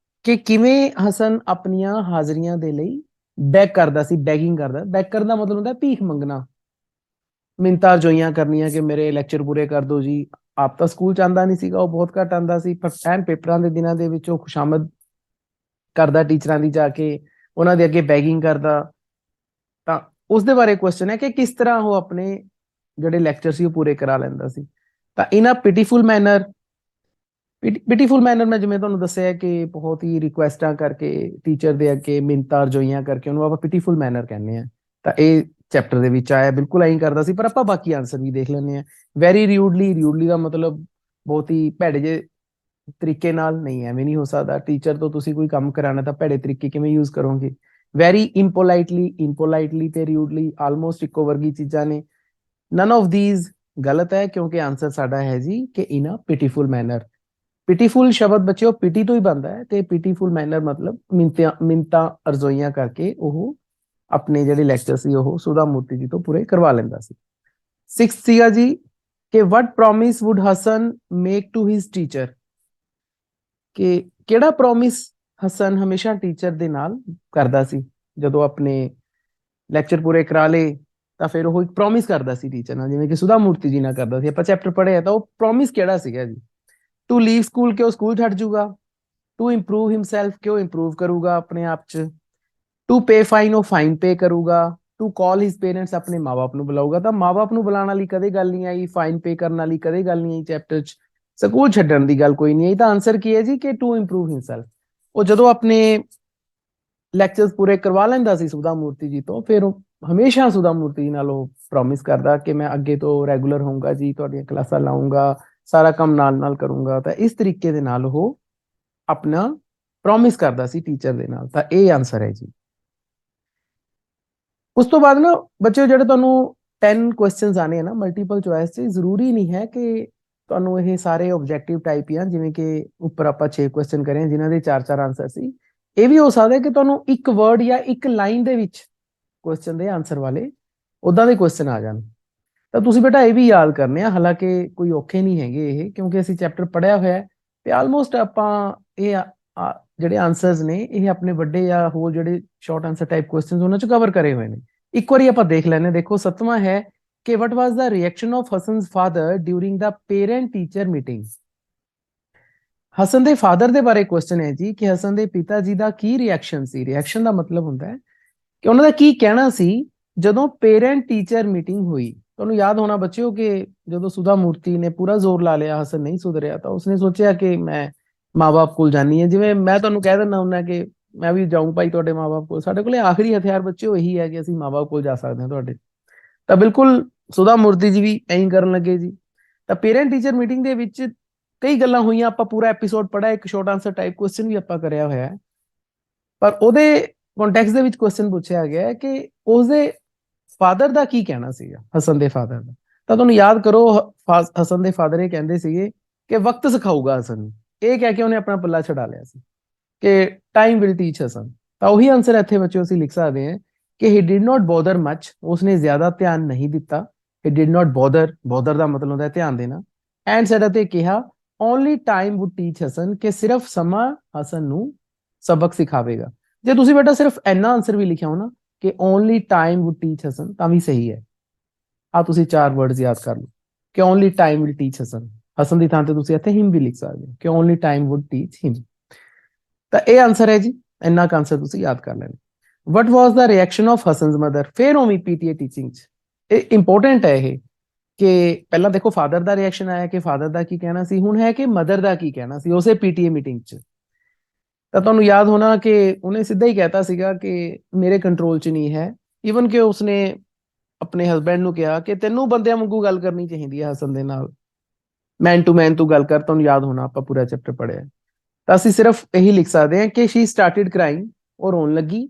ਕਿ ਕਿਵੇਂ ਹਸਨ ਆਪਣੀਆਂ ਹਾਜ਼ਰੀਆਂ ਦੇ ਲਈ ਬੈਗ ਕਰਦਾ ਸੀ, ਬੈਗਿੰਗ ਕਰਦਾ। ਬੈਗ ਕਰਨ ਦਾ ਮਤਲਬ ਹੁੰਦਾ ਭੀਖ ਮੰਗਣਾ, ਮਿੰਤਾ ਜੋਈਆਂ ਕਰਨੀਆਂ ਕਿ ਮੇਰੇ ਲੈਕਚਰ ਪੂਰੇ ਕਰ ਦਿਓ ਜੀ। ਆਪ ਤਾਂ ਸਕੂਲ ਚ ਆਂਦਾ ਨਹੀਂ ਸੀਗਾ, ਉਹ ਬਹੁਤ ਘੱਟ ਆਂਦਾ ਸੀ, ਪਰ ਐਨ ਪੇਪਰਾਂ ਦੇ ਦਿਨਾਂ ਦੇ ਵਿੱਚ ਉਹ ਖੁਸ਼ਾਮਦ ਕਰਦਾ ਟੀਚਰਾਂ ਦੀ, ਜਾ ਕੇ ਉਹਨਾਂ ਦੇ ਅੱਗੇ ਬੈਗਿੰਗ ਕਰਦਾ। ਤਾਂ ਉਸ ਦੇ ਬਾਰੇ ਕੁਐਸਚਨ ਹੈ ਕਿ ਕਿਸ ਤਰ੍ਹਾਂ ਉਹ ਆਪਣੇ ਜਿਹੜੇ ਲੈਕਚਰ ਸੀ ਉਹ ਪੂਰੇ ਕਰਾ ਲੈਂਦਾ ਸੀ। ਤਾਂ ਇਨ ਅ ਪਿਟੀਫੁਲ ਮੈਨਰ। ਪਿਟੀਫੁਲ ਮੈਨਰ ਮੈਂ ਜਿਵੇਂ ਤੁਹਾਨੂੰ ਦੱਸਿਆ ਕਿ ਬਹੁਤ ਹੀ ਰਿਕੁਐਸਟਾਂ ਕਰਕੇ ਟੀਚਰ ਦੇ ਅੱਗੇ ਮਿੰਨਤਾਂ ਰਜੋਈਆਂ ਕਰਕੇ ਉਹਨੂੰ ਆਪਾਂ ਪਿਟੀਫੁਲ ਮੈਨਰ ਕਹਿੰਦੇ ਆ। ਤਾਂ ਇਹ ਚੈਪਟਰ ਦੇ ਵਿੱਚ ਆਇਆ, ਬਿਲਕੁਲ ਐਂ ਕਰਦਾ ਸੀ। ਪਰ ਆਪਾਂ ਬਾਕੀ ਆਨਸਰ ਵੀ ਦੇਖ ਲੈਂਦੇ ਆ। ਵੈਰੀ ਰਿਊਡਲੀ, ਰਿਊਡਲੀ ਦਾ ਮਤਲਬ ਬਹੁਤ ਹੀ ਭੈੜੇ ਜੇ ਤਰੀਕੇ ਨਾਲ ਨਹੀਂ, ਐਵੇਂ ਨਹੀਂ ਹੋ ਸਕਦਾ। ਟੀਚਰ ਤੋਂ ਤੁਸੀਂ ਕੋਈ ਕੰਮ ਕਰਾਉਣਾ ਤਾਂ ਭੈੜੇ ਤਰੀਕੇ ਕਿਵੇਂ ਯੂਜ਼ ਕਰੋਗੇ। ਵੈਰੀ ਇੰਪੋਲਾਈਟਲੀ, ਇੰਪੋਲਾਈਟਲੀ ਤੇ ਰਿਊਡਲੀ ਆਲਮੋਸਟ ਇੱਕੋ ਵਰਗੀ ਚੀਜ਼ਾਂ ਨੇ। ਨਨ ਆਫ ਥੀਜ਼ ਗਲਤ ਹੈ, ਕਿਉਂਕਿ ਆਨਸਰ ਸਾਡਾ ਹੈ ਜੀ ਕਿ ਇਨ ਅ ਪਿਟੀਫੁਲ ਮੈਨਰ। ਪਿਟੀਫੁਲ ਸ਼ਬਦ ਬੱਚਿਓ ਪਿਟੀ ਤੋਂ ਹੀ ਬਣਦਾ ਹੈ, ਤੇ ਪਿਟੀਫੁਲ ਮੈਨਰ ਮਤਲਬ ਮਿੰਨਤਾਂ ਅਰਜ਼ੋਈਆਂ ਕਰਕੇ ਉਹ ਆਪਣੇ ਜਿਹੜੇ ਲੈਕਚਰ ਸੀ ਉਹ ਸੁਧਾ ਮੂਰਤੀ ਜੀ ਤੋਂ ਪੂਰੇ ਕਰਵਾ ਲੈਂਦਾ ਸੀ। 6 ਸੀਗਾ ਜੀ ਕਿ what promise would Hasan make to his teacher, ਕਿ ਕਿਹੜਾ ਪ੍ਰੋਮਿਸ ਹਸਨ ਹਮੇਸ਼ਾ ਟੀਚਰ ਦੇ ਨਾਲ ਕਰਦਾ ਸੀ। ਜਦੋਂ ਆਪਣੇ ਲੈਕਚਰ ਪੂਰੇ ਕਰਾ ਲੇ ਤਾਂ ਫਿਰ ਉਹ ਇੱਕ ਪ੍ਰੋਮਿਸ ਕਰਦਾ ਸੀ ਟੀਚਰ ਨਾਲ, ਜਿਵੇਂ ਕਿ ਸੁਧਾ ਮੂਰਤੀ ਜੀ ਨਾਲ ਕਰਦਾ ਸੀ। ਆਪਾਂ ਚੈਪਟਰ ਪੜ੍ਹਿਆ ਤਾਂ ਉਹ ਪ੍ਰੋਮਿਸ ਕਿਹੜਾ ਸੀਗਾ ਜੀ। ਟੂ ਲੀਵ ਸਕੂਲ, ਕਿ ਉਹ ਸਕੂਲ ਛੱਡ ਜੂਗਾ। ਟੂ ਇੰਪਰੂਵ ਹਿਮਸੈਲਫ, ਕਿ ਉਹ ਇੰਪਰੂਵ ਕਰੂਗਾ ਆਪਣੇ ਆਪ ਚ। ਟੂ ਪੇ ਫਾਈਨ, ਉਹ ਫਾਈਨ ਪੇ ਕਰੂਗਾ। ਟੂ ਕਾਲ ਹਿਸ ਪੇਰੈਂਟਸ, ਆਪਣੇ ਮਾਂ-ਬਾਪ ਨੂੰ ਬੁਲਾਊਗਾ। ਤਾਂ ਮਾਂ-ਬਾਪ ਨੂੰ ਬੁਲਾਉਣ ਵਾਲੀ ਕਦੇ ਗੱਲ ਨਹੀਂ ਆਈ, ਫਾਈਨ ਪੇ ਕਰਨ ਵਾਲੀ ਕਦੇ ਗੱਲ ਨਹੀਂ ਆਈ ਚੈਪਟਰ ਚ, ਸਕੂਲ ਛੱਡਣ ਦੀ ਗੱਲ ਕੋਈ ਨਹੀਂ ਆਈ। ਤਾਂ ਆਨਸਰ ਕੀ ਹੈ ਜੀ ਕਿ ਟੂ ਇੰਪਰੂਵ ਹਿਮਸੈਲਫ। ਉਹ ਜਦੋਂ ਆਪਣੇ ਲੈਕਚਰਸ ਪੂਰੇ ਕਰਵਾ ਲੈਂਦਾ ਸੀ ਸੁਧਾ ਮੂਰਤੀ ਜੀ ਤੋਂ, ਫਿਰ ਉਹ ਹਮੇਸ਼ਾ ਸੁਧਾ ਮੂਰਤੀ ਜੀ ਨਾਲ ਉਹ ਪ੍ਰੋਮਿਸ ਕਰਦਾ ਕਿ ਮੈਂ ਅੱਗੇ ਤੋਂ ਰੈਗੂਲਰ ਹੋਊਂਗਾ ਜੀ, ਤੁਹਾਡੀਆਂ ਕਲਾਸਾਂ ਲਾਉਂਗਾ, ਸਾਰਾ ਕੰਮ ਨਾਲ ਨਾਲ ਕਰੂੰਗਾ। ਤਾਂ ਇਸ ਤਰੀਕੇ ਦੇ ਨਾਲ ਉਹ ਆਪਣਾ ਪ੍ਰੋਮਿਸ ਕਰਦਾ ਸੀ ਟੀਚਰ ਦੇ ਨਾਲ। ਤਾਂ ਇਹ ਆਨਸਰ ਹੈ ਜੀ। ਉਸ ਤੋਂ ਬਾਅਦ ਨਾ ਬੱਚਿਓ, ਜਿਹੜੇ ਤੁਹਾਨੂੰ 10 ਕੁਐਸਚਨਸ ਆਣੇ ਆ ਨਾ ਮਲਟੀਪਲ ਚੁਆਇਸ 'ਚ, ਜ਼ਰੂਰੀ ਨਹੀਂ ਹੈ ਕਿ ਤੁਹਾਨੂੰ ਇਹ ਸਾਰੇ ਆਬਜੈਕਟਿਵ ਟਾਈਪ ਹੀ ਆ। ਜਿਵੇਂ ਕਿ ਉੱਪਰ ਆਪਾਂ 6 ਕੁਐਸਚਨ ਕਰੇ ਆ ਜਿਨ੍ਹਾਂ ਦੇ 4-4 ਆਨਸਰ ਸੀ। ਇਹ ਵੀ ਹੋ ਸਕਦਾ ਕਿ ਤੁਹਾਨੂੰ ਇੱਕ ਵਰਡ ਜਾਂ ਇੱਕ ਲਾਈਨ ਦੇ ਵਿੱਚ ਕੁਐਸਚਨ ਦੇ ਆਨਸਰ ਵਾਲੇ ਉਦਾਂ ਦੇ ਕੁਐਸਚਨ ਆ ਜਾਣ। ਤਾਂ ਤੁਸੀਂ ਬੇਟਾ ਇਹ ਵੀ ਯਾਦ ਕਰਨੇ ਆ। ਹਾਲਾਂਕਿ ਕੋਈ ਔਖੇ ਨਹੀਂ ਹੈਗੇ ਇਹ, ਕਿਉਂਕਿ ਅਸੀਂ ਚੈਪਟਰ ਪੜ੍ਹਿਆ ਹੋਇਆ ਹੈ ਤੇ ਆਲਮੋਸਟ ਆਪਾਂ ਇਹ ਜਿਹੜੇ ਆਨਸਰਸ ਨੇ ਇਹ ਆਪਣੇ ਵੱਡੇ ਜਾਂ ਹੋਰ ਜਿਹੜੇ ਸ਼ਾਰਟ ਆਨਸਰ ਟਾਈਪ ਕੁਐਸਚਨਸ ਉਹਨਾਂ ਚ ਕਵਰ ਕਰੇ ਹੋਏ ਨੇ। ਇੱਕ ਵਾਰੀ ਆਪਾਂ ਦੇਖ ਲੈਣੇ। ਦੇਖੋ 7ਵਾਂ ਹੈ ਕਿ what was the reaction of Hassan's father during the parent teacher meeting। Hasan ਦੇ ਫਾਦਰ ਦੇ ਬਾਰੇ ਕੁਐਸਚਨ ਹੈ ਜੀ ਕਿ ਹਸਨ ਦੇ ਪਿਤਾ ਜੀ ਦਾ ਕੀ ਰਿਐਕਸ਼ਨ ਸੀ। ਰਿਐਕਸ਼ਨ ਦਾ ਮਤਲਬ ਹੁੰਦਾ ਹੈ ਕਿ ਉਹਨਾਂ ਦਾ ਕੀ ਕਹਿਣਾ ਸੀ ਜਦੋਂ ਪੇਰੈਂਟ ਟੀਚਰ ਮੀਟਿੰਗ ਹੋਈ। ਤੁਹਾਨੂੰ ਯਾਦ ਹੋਣਾ ਬੱਚਿਓ ਕਿ ਜਦੋਂ ਸੁਧਾ ਮੂਰਤੀ ਨੇ ਪੂਰਾ ਜ਼ੋਰ ਲਾ ਲਿਆ, ਹਸਨ ਨਹੀਂ ਸੁਧਰਿਆ, ਤਾਂ ਉਸਨੇ ਸੋਚਿਆ ਕਿ ਮੈਂ ਮਾਂ-ਬਾਪ ਕੋਲ ਜਾਣੀ ਹੈ। ਜਿਵੇਂ ਮੈਂ ਤੁਹਾਨੂੰ ਕਹਿ ਦਿੰਦਾ ਹੁੰਦਾ ਕਿ ਮੈਂ ਵੀ ਜਾਊਂ ਭਾਈ ਤੁਹਾਡੇ ਮਾਂ-ਬਾਪ ਕੋਲ। ਸਾਡੇ ਕੋਲੇ ਆਖਰੀ ਹਥਿਆਰ ਬੱਚਿਓ ਇਹੀ ਹੈ ਕਿ ਅਸੀਂ ਮਾਂ-ਬਾਪ ਕੋਲ ਜਾ ਸਕਦੇ ਹਾਂ ਤੁਹਾਡੇ। ਤਾਂ ਬਿਲਕੁਲ ਸੁਧਾ ਮੂਰਤੀ ਜੀ ਵੀ ਐਂ ਕਰਨ ਲੱਗੇ ਜੀ। ਤਾਂ ਪੇਰੈਂਟ ਟੀਚਰ ਮੀਟਿੰਗ ਦੇ ਵਿੱਚ ਕਈ ਗੱਲਾਂ ਹੋਈਆਂ। ਆਪਾਂ ਪੂਰਾ ਐਪੀਸੋਡ ਪੜ੍ਹਿਆ, ਇੱਕ ਸ਼ਾਰਟ ਆਨਸਰ ਟਾਈਪ ਕੁਐਸਚਨ ਵੀ ਆਪਾਂ ਕਰਿਆ ਹੋਇਆ ਹੈ। ਪਰ ਉਹਦੇ ਕੰਟੈਕਸਟ ਦੇ ਵਿੱਚ ਕੁਐਸਚਨ ਪੁੱਛਿਆ ਗਿਆ ਹੈ ਕਿ ਉਸਦੇ ਫਾਦਰ ਦਾ ਕੀ ਕਹਿਣਾ ਸੀਗਾ, ਹਸਨ ਦੇ ਫਾਦਰ ਦਾ। ਤਾਂ ਤੁਹਾਨੂੰ ਯਾਦ ਕਰੋ, ਹਸਨ ਦੇ ਫਾਦਰ ਇਹ ਕਹਿੰਦੇ ਸੀਗੇ ਕਿ ਵਕਤ ਸਿਖਾਊਗਾ ਹਸਨ ਨੂੰ। ਇਹ ਕਹਿ ਕੇ ਉਹਨੇ ਆਪਣਾ ਪੱਲਾ ਛਡਾ ਲਿਆ ਸੀ ਕਿ ਟਾਈਮ ਵਿਲ ਟੀਚ ਹਸਨ। ਤਾਂ ਉਹੀ ਆਨਸਰ ਇੱਥੇ ਬੱਚਿਓ ਅਸੀਂ ਲਿਖ ਸਕਦੇ ਹਾਂ ਕਿ he did not bother much, ਉਸਨੇ ਜ਼ਿਆਦਾ ਧਿਆਨ ਨਹੀਂ ਦਿੱਤਾ। He did not bother, bother ਦਾ ਮਤਲਬ ਹੁੰਦਾ ਹੈ ਧਿਆਨ ਦੇਣਾ। ਐਂਡ ਸੈਡ, ਅਤੇ ਕਿਹਾ only time would teach Hasan, ਕਿ ਸਿਰਫ ਸਮਾਂ ਹਸਨ ਨੂੰ ਸਬਕ ਸਿਖਾਵੇਗਾ। ਜੇ ਤੁਸੀਂ ਬੇਟਾ ਸਿਰਫ ਇੰਨਾ ਆਨਸਰ ਵੀ ਲਿਖਿਆ ਹੋ ਨਾ ਕਿ only time would teach Hasan, ਤਾਂ ਵੀ ਸਹੀ ਹੈ। ਆ ਤੁਸੀਂ 4 ਵਰਡਸ ਯਾਦ ਕਰ ਲਓ ਕਿ only time will teach Hasan. Hasan ਦੀ ਥਾਂ ਤੇ ਤੁਸੀਂ ਇੱਥੇ ਹਿਮ ਵੀ ਲਿਖ ਸਕਦੇ ਹੋ ਕਿ ਓਨਲੀ ਟਾਈਮ ਵੁੱਡ ਟੀਚ ਹਿਮ। ਤਾਂ ਇਹ ਆਨਸਰ ਹੈ ਜੀ। ਇੰਨਾ ਕੁ ਆਨਸਰ ਤੁਸੀਂ ਯਾਦ ਕਰ ਲੈਣਾ। ਵਟ ਵਾਸ ਦਾ ਰਿਐਕਸ਼ਨ ਆਫ ਹਸਨਸ ਮਦਰ। ਫਿਰ ਉਵੇਂ ਪੀਟੀਏ ਟੀਚਿੰਗ ਚ ਇਹ ਇੰਪੋਰਟੈਂਟ ਹੈ ਇਹ ਕਿ ਪਹਿਲਾਂ ਦੇਖੋ ਫਾਦਰ ਦਾ ਰਿਐਕਸ਼ਨ ਆਇਆ ਕਿ ਫਾਦਰ ਦਾ ਕੀ ਕਹਿਣਾ ਸੀ, ਹੁਣ ਹੈ ਕਿ ਮਦਰ ਦਾ ਕੀ ਕਹਿਣਾ ਸੀ ਉਸੇ ਪੀਟੀਏ ਮੀਟਿੰਗ ਚ। ਤਾਂ ਤੁਹਾਨੂੰ ਯਾਦ ਹੋਣਾ ਕਿ ਉਹਨੇ ਸਿੱਧਾ ਹੀ ਕਹਿਤਾ ਸੀਗਾ ਕਿ ਮੇਰੇ ਕੰਟਰੋਲ ਚ ਨਹੀਂ ਹੈ। ਈਵਨ ਕਿ ਉਸਨੇ ਆਪਣੇ ਹਸਬੈਂਡ ਨੂੰ ਕਿਹਾ ਕਿ ਤੈਨੂੰ ਬੰਦਿਆਂ ਵਾਂਗੂ ਗੱਲ ਕਰਨੀ ਚਾਹੀਦੀ ਹੈ ਹਸਨ ਦੇ ਨਾਲ, ਮੈਨ ਟੂ ਮੈਨ ਤੂੰ ਗੱਲ ਕਰ। ਤੁਹਾਨੂੰ ਯਾਦ ਹੋਣਾ ਆਪਾਂ ਪੂਰਾ ਚੈਪਟਰ ਪੜ੍ਹਿਆ। ਤਾਂ ਅਸੀਂ ਸਿਰਫ ਇਹੀ ਲਿਖ ਸਕਦੇ ਹਾਂ ਕਿ ਸ਼ੀ ਸਟਾਰਟਿਡ ਕ੍ਰਾਈਂਗ, ਉਹ ਰੋਣ ਲੱਗੀ।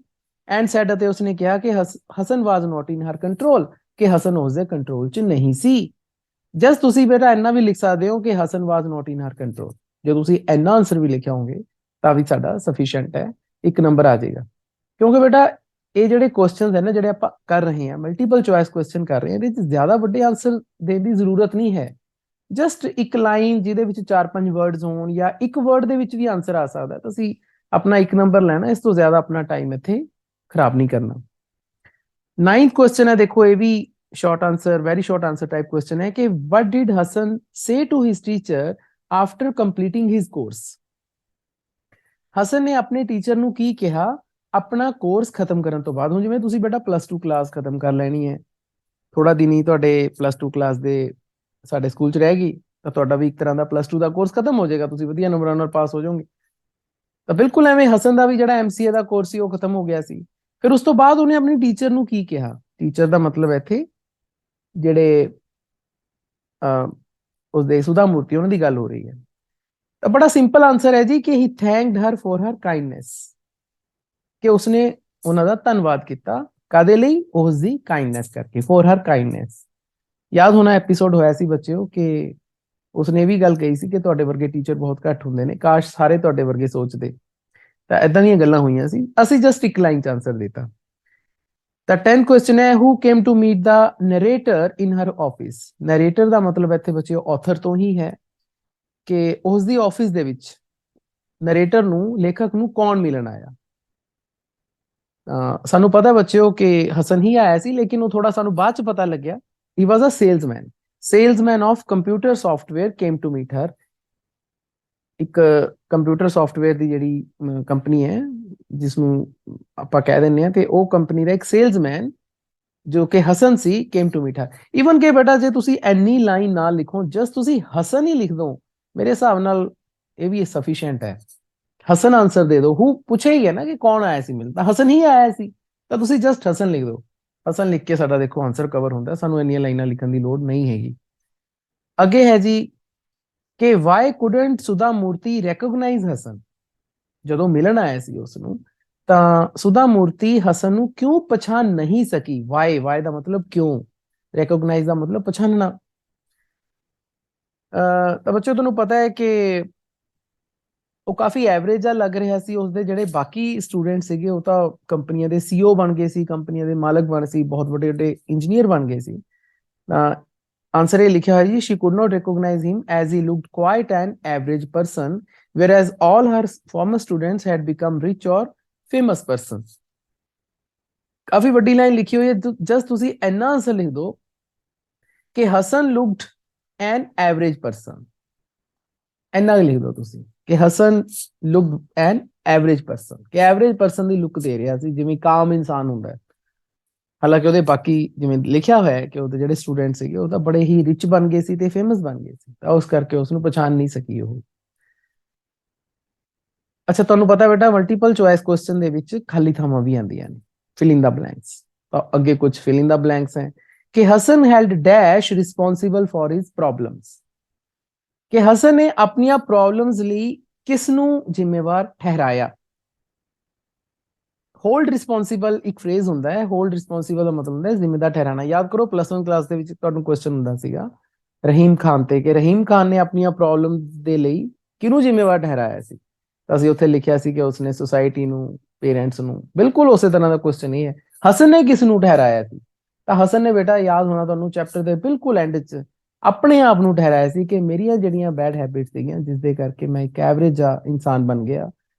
ਐਂਡ ਸੈਡ, ਅਤੇ ਉਸਨੇ ਕਿਹਾ ਕਿ ਹਸਨ ਵਾਜ਼ ਨਾਟ ਇਨ ਹਰ ਕੰਟਰੋਲ, ਕਿ ਹਸਨ ਉਸਦੇ ਕੰਟਰੋਲ ਚ ਨਹੀਂ ਸੀ। ਜਸਟ ਤੁਸੀਂ ਬੇਟਾ ਇੰਨਾ ਵੀ ਲਿਖ ਸਕਦੇ ਹੋ ਕਿ ਹਸਨ ਵਾਜ਼ ਨਾਟ ਇਨ ਹਰ ਕੰਟਰੋਲ। ਜੇ ਤੁਸੀਂ ਇੰਨਾ ਆਨਸਰ ਵੀ ਲਿਖਿਆ ਹੋਗੇ ਤਾਂ ਵੀ ਸਾਡਾ ਸਫੀਸ਼ੀਐਂਟ ਹੈ, 1 ਨੰਬਰ ਆ ਜਾਏਗਾ। ਕਿਉਂਕਿ ਬੇਟਾ ਇਹ ਜਿਹੜੇ ਕੁਐਸਚਨਸ ਹੈ ਨਾ ਜਿਹੜੇ ਆਪਾਂ ਕਰ ਰਹੇ ਹਾਂ, ਮਲਟੀਪਲ ਚੁਆਇਸ ਕੁਐਸਚਨ ਕਰ ਰਹੇ ਹਾਂ, ਇਹਦੇ ਵਿੱਚ ਜ਼ਿਆਦਾ ਵੱਡੇ ਆਨਸਰ ਦੇਣ ਦੀ ਜ਼ਰੂਰਤ ਨਹੀਂ ਹੈ। ਜਸਟ ਇੱਕ ਲਾਈਨ ਜਿਹਦੇ ਵਿੱਚ 4-5 ਵਰਡਸ ਹੋਣ ਜਾਂ ਇੱਕ ਵਰਡ ਦੇ ਵਿੱਚ ਵੀ ਆਨਸਰ ਆ ਸਕਦਾ, ਤੁਸੀਂ ਆਪਣਾ 1 ਨੰਬਰ ਲੈਣਾ। ਇਸ ਤੋਂ ਜ਼ਿਆਦਾ ਆਪਣਾ ਟਾਈਮ ਇੱਥੇ ਖਰਾਬ ਨਹੀਂ ਕਰਨਾ। 9th ਕੁਐਸਚਨ ਹੈ, ਦੇਖੋ ਇਹ ਵੀ short answer, very short answer type question ਹੈ ਕਿ what did Hassan say to his teacher after completing his course। Hasan ਨੇ ਆਪਣੇ ਟੀਚਰ ਨੂੰ ਕੀ ਕਿਹਾ ਆਪਣਾ ਕੋਰਸ ਖਤਮ ਕਰਨ ਤੋਂ ਬਾਅਦ। ਹੁਣ ਜਿਵੇਂ ਤੁਸੀਂ ਬੇਟਾ +2 ਕਲਾਸ ਖਤਮ ਕਰ ਲੈਣੀ ਹੈ, ਥੋੜਾ ਦਿਨ ਹੀ ਤੁਹਾਡੇ +2 ਕਲਾਸ ਦੇ ਸਾਡੇ ਸਕੂਲ ਚ ਰਹਿ ਗਈ, ਤਾਂ ਤੁਹਾਡਾ ਵੀ ਇੱਕ ਤਰ੍ਹਾਂ ਦਾ +2 ਦਾ ਕੋਰਸ ਖਤਮ ਹੋ ਜਾਏਗਾ, ਤੁਸੀਂ ਵਧੀਆ ਨੰਬਰਾਂ ਨਾਲ ਪਾਸ ਹੋ ਜਾਓਗੇ। ਤਾਂ ਬਿਲਕੁਲ ਐਵੇਂ ਹਸਨ ਦਾ ਵੀ ਜਿਹੜਾ ਐਮਸੀਏ ਦਾ ਕੋਰਸ ਸੀ ਉਹ ਖਤਮ ਹੋ ਗਿਆ ਸੀ। ਫਿਰ ਉਸ ਤੋਂ ਬਾਅਦ ਉਹਨੇ ਆਪਣੀ ਟੀਚਰ ਨੂੰ ਕੀ ਕਿਹਾ, ਟੀਚਰ ਦਾ ਮਤਲਬ ਇੱਥੇ ਜਿਹੜੇ ਉਸਦੇ ਸੁਧਾ ਮੂਰਤੀ ਉਹਨਾਂ ਦੀ ਗੱਲ ਹੋ ਰਹੀ ਹੈ। ਤਾਂ ਬੜਾ ਸਿੰਪਲ ਆਨਸਰ ਹੈ ਜੀ ਕਿ ਹੀ ਥੈਂਕਡ ਹਰ ਫॉर ਹਰ ਕਾਈਂਡਨੈਸ, ਕਿ ਉਸਨੇ ਉਹਨਾਂ ਦਾ ਧੰਨਵਾਦ ਕੀਤਾ, ਕਾਦੇ ਲਈ, ਉਸ ਦੀ ਕਾਈਂਡਨੈਸ ਕਰਕੇ, ਫॉर ਹਰ ਕਾਈਂਡਨੈਸ। ਯਾਦ ਹੋਣਾ ਐਪੀਸੋਡ ਹੋਇਆ ਸੀ ਬੱਚਿਓ ਕਿ ਉਸਨੇ ਇਹ ਵੀ ਗੱਲ ਕਹੀ ਸੀ ਕਿ ਤੁਹਾਡੇ ਵਰਗੇ ਟੀਚਰ ਬਹੁਤ ਘੱਟ ਹੁੰਦੇ ਨੇ, ਕਾਸ਼ ਸਾਰੇ ਤੁਹਾਡੇ ਵਰਗੇ ਸੋਚਦੇ। ਤਾਂ ਇਦਾਂ ਦੀਆਂ ਗੱਲਾਂ ਹੋਈਆਂ ਸੀ, ਅਸੀਂ ਜਸਟ ਇੱਕ ਲਾਈਨ ਚ ਆਨਸਰ ਦਿੱਤਾ। ਤਾਂ 10th ਕੁਐਸਚਨ ਹੈ, who came to meet the narrator in her office. Narrator ਦਾ ਮਤਲਬ ਇੱਥੇ ਬੱਚਿਓ ਆਥਰ ਤੋਂ ਹੀ ਹੈ, ਕਿ ਉਸ ਦੀ ਆਫਿਸ ਦੇ ਵਿੱਚ ਨਰੇਟਰ ਨੂੰ, ਲੇਖਕ ਨੂੰ ਕੌਣ ਮਿਲਣ ਆਇਆ। ਸਾਨੂੰ ਪਤਾ ਬੱਚਿਓ ਕਿ ਹਸਨ ਹੀ ਆਇਆ ਸੀ, ਲੇਕਿਨ ਉਹ ਥੋੜਾ ਸਾਨੂੰ ਬਾਅਦ ਚ ਪਤਾ ਲੱਗਿਆ, he was a salesman of computer software came to meet her. ਇੱਕ ਕੰਪਿਊਟਰ ਸੌਫਟਵੇਅਰ ਦੀ ਜਿਹੜੀ ਕੰਪਨੀ ਹੈ ਜਿਸ ਨੂੰ ਆਪਾਂ ਕਹਿ ਦਿੰਦੇ ਆ, ਤੇ ਉਹ ਕੰਪਨੀ ਦਾ ਇੱਕ ਸੇਲਸਮੈਨ ਜੋ ਕਿ ਹਸਨ ਸੀ, came to meet her. Even ਕਿ ਬੇਟਾ ਜੇ ਤੁਸੀਂ ਐਨੀ ਲਾਈਨ ਨਾ ਲਿਖੋ, ਜਸਟ ਤੁਸੀਂ ਹਸਨ ਹੀ ਲਿਖ ਦੋ, ਮੇਰੇ ਹਿਸਾਬ ਨਾਲ ਇਹ ਵੀ ਸਫੀਸ਼ੀਐਂਟ ਹੈ। ਹਸਨ ਆਂਸਰ ਦੇ ਦਿਓ, ਹੂ ਪੁੱਛਿਆ ਹੀ ਹੈ ਨਾ ਕਿ ਕੌਣ ਆਇਆ ਸੀ ਮਿਲਣ, ਤਾਂ ਹਸਨ ਹੀ ਆਇਆ ਸੀ, ਤਾਂ ਤੁਸੀਂ ਜਸਟ ਹਸਨ ਲਿਖ ਦਿਓ। ਹਸਨ ਲਿਖ ਕੇ ਸਾਡਾ ਦੇਖੋ ਆਂਸਰ ਕਵਰ ਹੁੰਦਾ, ਸਾਨੂੰ ਇੰਨੀਆਂ ਲਾਈਨਾਂ ਲਿਖਣ ਦੀ ਲੋੜ ਨਹੀਂ ਹੈਗੀ। ਅੱਗੇ ਹੈ ਜੀ ਕਿ ਵਾਈ ਕੁਡਨਟ ਸੁਧਾ ਮੂਰਤੀ ਰੈਕੋਗਨਾਈਜ਼ ਹਸਨ। ਜਦੋਂ ਮਿਲਣ ਆਇਆ ਸੀ ਉਸ ਨੂੰ, ਤਾਂ ਸੁਧਾ ਮੂਰਤੀ ਹਸਨ ਨੂੰ ਕਿਉਂ ਪਛਾਣ ਨਹੀਂ ਸਕੀ। ਵਾਈ ਦਾ ਮਤਲਬ ਕਿਉਂ, ਰੈਕੋਗਨਾਈਜ਼ ਦਾ ਮਤਲਬ ਪਛਾਣਨਾ। ਤਾਂ ਬੱਚੋ ਤੁਹਾਨੂੰ ਪਤਾ ਹੈ ਕਿ ਉਹ ਕਾਫੀ ਐਵਰੇਜ ਜਿਹਾ ਲੱਗ ਰਿਹਾ ਸੀ, ਉਸਦੇ ਜਿਹੜੇ ਬਾਕੀ ਸਟੂਡੈਂਟ ਸੀਗੇ ਉਹ ਤਾਂ ਕੰਪਨੀਆਂ ਦੇ ਸੀਈਓ ਬਣ ਗਏ ਸੀ, ਕੰਪਨੀਆਂ ਦੇ ਮਾਲਕ ਬਣ ਸੀ, ਬਹੁਤ ਵੱਡੇ ਵੱਡੇ ਇੰਜੀਨੀਅਰ ਬਣ ਗਏ ਸੀ। ਤਾਂ ਆਂਸਰ ਇਹ ਲਿਖਿਆ ਹੋਇਆ ਜੀ, she could not recognize him as he looked quite an average person, whereas all her former students had become rich or famous persons। ਕਾਫੀ ਵੱਡੀ ਲਾਈਨ ਲਿਖੀ ਹੋਈ ਹੈ, ਜਸਟ ਤੁਸੀਂ ਇੰਨਾ ਆਂਸਰ ਲਿਖ ਦਿਓ ਕਿ Hasan looked an average person. ਇੰਨਾ ਲਿਖ ਦਿਓ ਤੁਸੀਂ ਕਿ Hasan looked an average person, ਕਿ ਐਵਰੇਜ ਪਰਸਨ ਦੀ ਲੁੱਕ ਦੇ ਰਿਹਾ ਸੀ, ਜਿਵੇਂ ਕਾਮ ਇਨਸਾਨ ਹੁੰਦਾ ਹੈ। ਹਾਲਾਂਕਿ ਉਹਦੇ ਬਾਕੀ ਜਿਵੇਂ ਲਿਖਿਆ ਹੋਇਆ ਹੈ ਕਿ ਉਹਦੇ ਜਿਹੜੇ ਸਟੂਡੈਂਟ ਸੀਗੇ ਉਹ ਤਾਂ ਬੜੇ ਹੀ ਰਿਚ ਬਣ ਗਏ ਸੀ ਤੇ ਫੇਮਸ ਬਣ ਗਏ ਸੀ, ਤਾਂ ਉਸ ਕਰਕੇ ਉਸ ਨੂੰ ਪਛਾਣ ਨਹੀਂ ਸਕੀ ਉਹ। ਅੱਛਾ, ਤੁਹਾਨੂੰ ਪਤਾ ਬੇਟਾ ਮਲਟੀਪਲ ਚੁਆਇਸ ਕੁਐਸਚਨ ਦੇ ਵਿੱਚ ਖਾਲੀ ਥਾਵਾਂ ਵੀ ਆਉਂਦੀਆਂ ਨੇ, ਫਿਲ ਇਨ ਦਾ ਬਲੈਂਕਸ। ਤਾਂ ਅੱਗੇ ਕੁਝ ਫਿਲ ਇਨ ਦਾ ਬਲੈਂਕਸ ਹੈ ਕਿ Hasan held dash responsible for his problems, ਕਿ ਹਸਨ ਨੇ ਆਪਣੀਆਂ ਪ੍ਰੋਬਲਮਸ ਲਈ ਕਿਸ ਨੂੰ ਜ਼ਿੰਮੇਵਾਰ ਠਹਿਰਾਇਆ। ਹੋਲਡ ਰਿਸਪੌਂਸਿਬਲ ਇੱਕ ਫਰੇਜ਼ ਹੁੰਦਾ ਹੈ, ਹੋਲਡ ਰਿਸਪੌਂਸਿਬਲ ਦਾ ਮਤਲਬ ਹੁੰਦਾ ਹੈ ਜ਼ਿੰਮੇਦਾਰ ਠਹਿਰਾਣਾ। ਯਾਦ ਕਰੋ +1 ਕਲਾਸ ਦੇ ਵਿੱਚ ਤੁਹਾਨੂੰ ਕੁਐਸਚਨ ਹੁੰਦਾ ਸੀਗਾ ਰਹੀਮ ਖਾਨ ਤੇ, ਕਿ ਰਹੀਮ ਖਾਨ ਨੇ ਆਪਣੀਆਂ ਪ੍ਰੋਬਲਮ ਦੇ ਲਈ ਕਿਹਨੂੰ ਜ਼ਿੰਮੇਵਾਰ ਠਹਿਰਾਇਆ ਸੀ। ਤਾਂ ਅਸੀਂ ਉੱਥੇ ਲਿਖਿਆ ਸੀ ਕਿ ਉਸਨੇ ਸੁਸਾਇਟੀ ਨੂੰ, ਪੇਰੈਂਟਸ ਨੂੰ। ਬਿਲਕੁਲ ਉਸੇ ਤਰ੍ਹਾਂ ਦਾ ਕੁਐਸਚਨ ਇਹ ਹੈ, ਹਸਨ ਨੇ ਕਿਸ ਨੂੰ ਠਹਿਰਾਇਆ ਸੀ। ਤਾਂ ਹਸਨ ਨੇ ਬੇਟਾ, ਯਾਦ ਹੋਣਾ ਤੁਹਾਨੂੰ, ਚੈਪਟਰ ਦੇ ਬਿਲਕੁਲ ਐਂਡ 'ਚ ਆਪਣੇ ਆਪ ਨੂੰ ਠਹਿਰਾਇਆ ਸੀ ਕਿ ਮੇਰੀਆਂ ਜਿਹੜੀਆਂ ਬੈਡ ਹੈਬਿਟਸ ਸੀਗੀਆਂ, ਜਿਸ ਦੇ ਕਰਕੇ ਮੈਂ ਇੱਕ ਐਵਰੇਜ ਇਨਸਾਨ ਬਣ ਗਿਆ,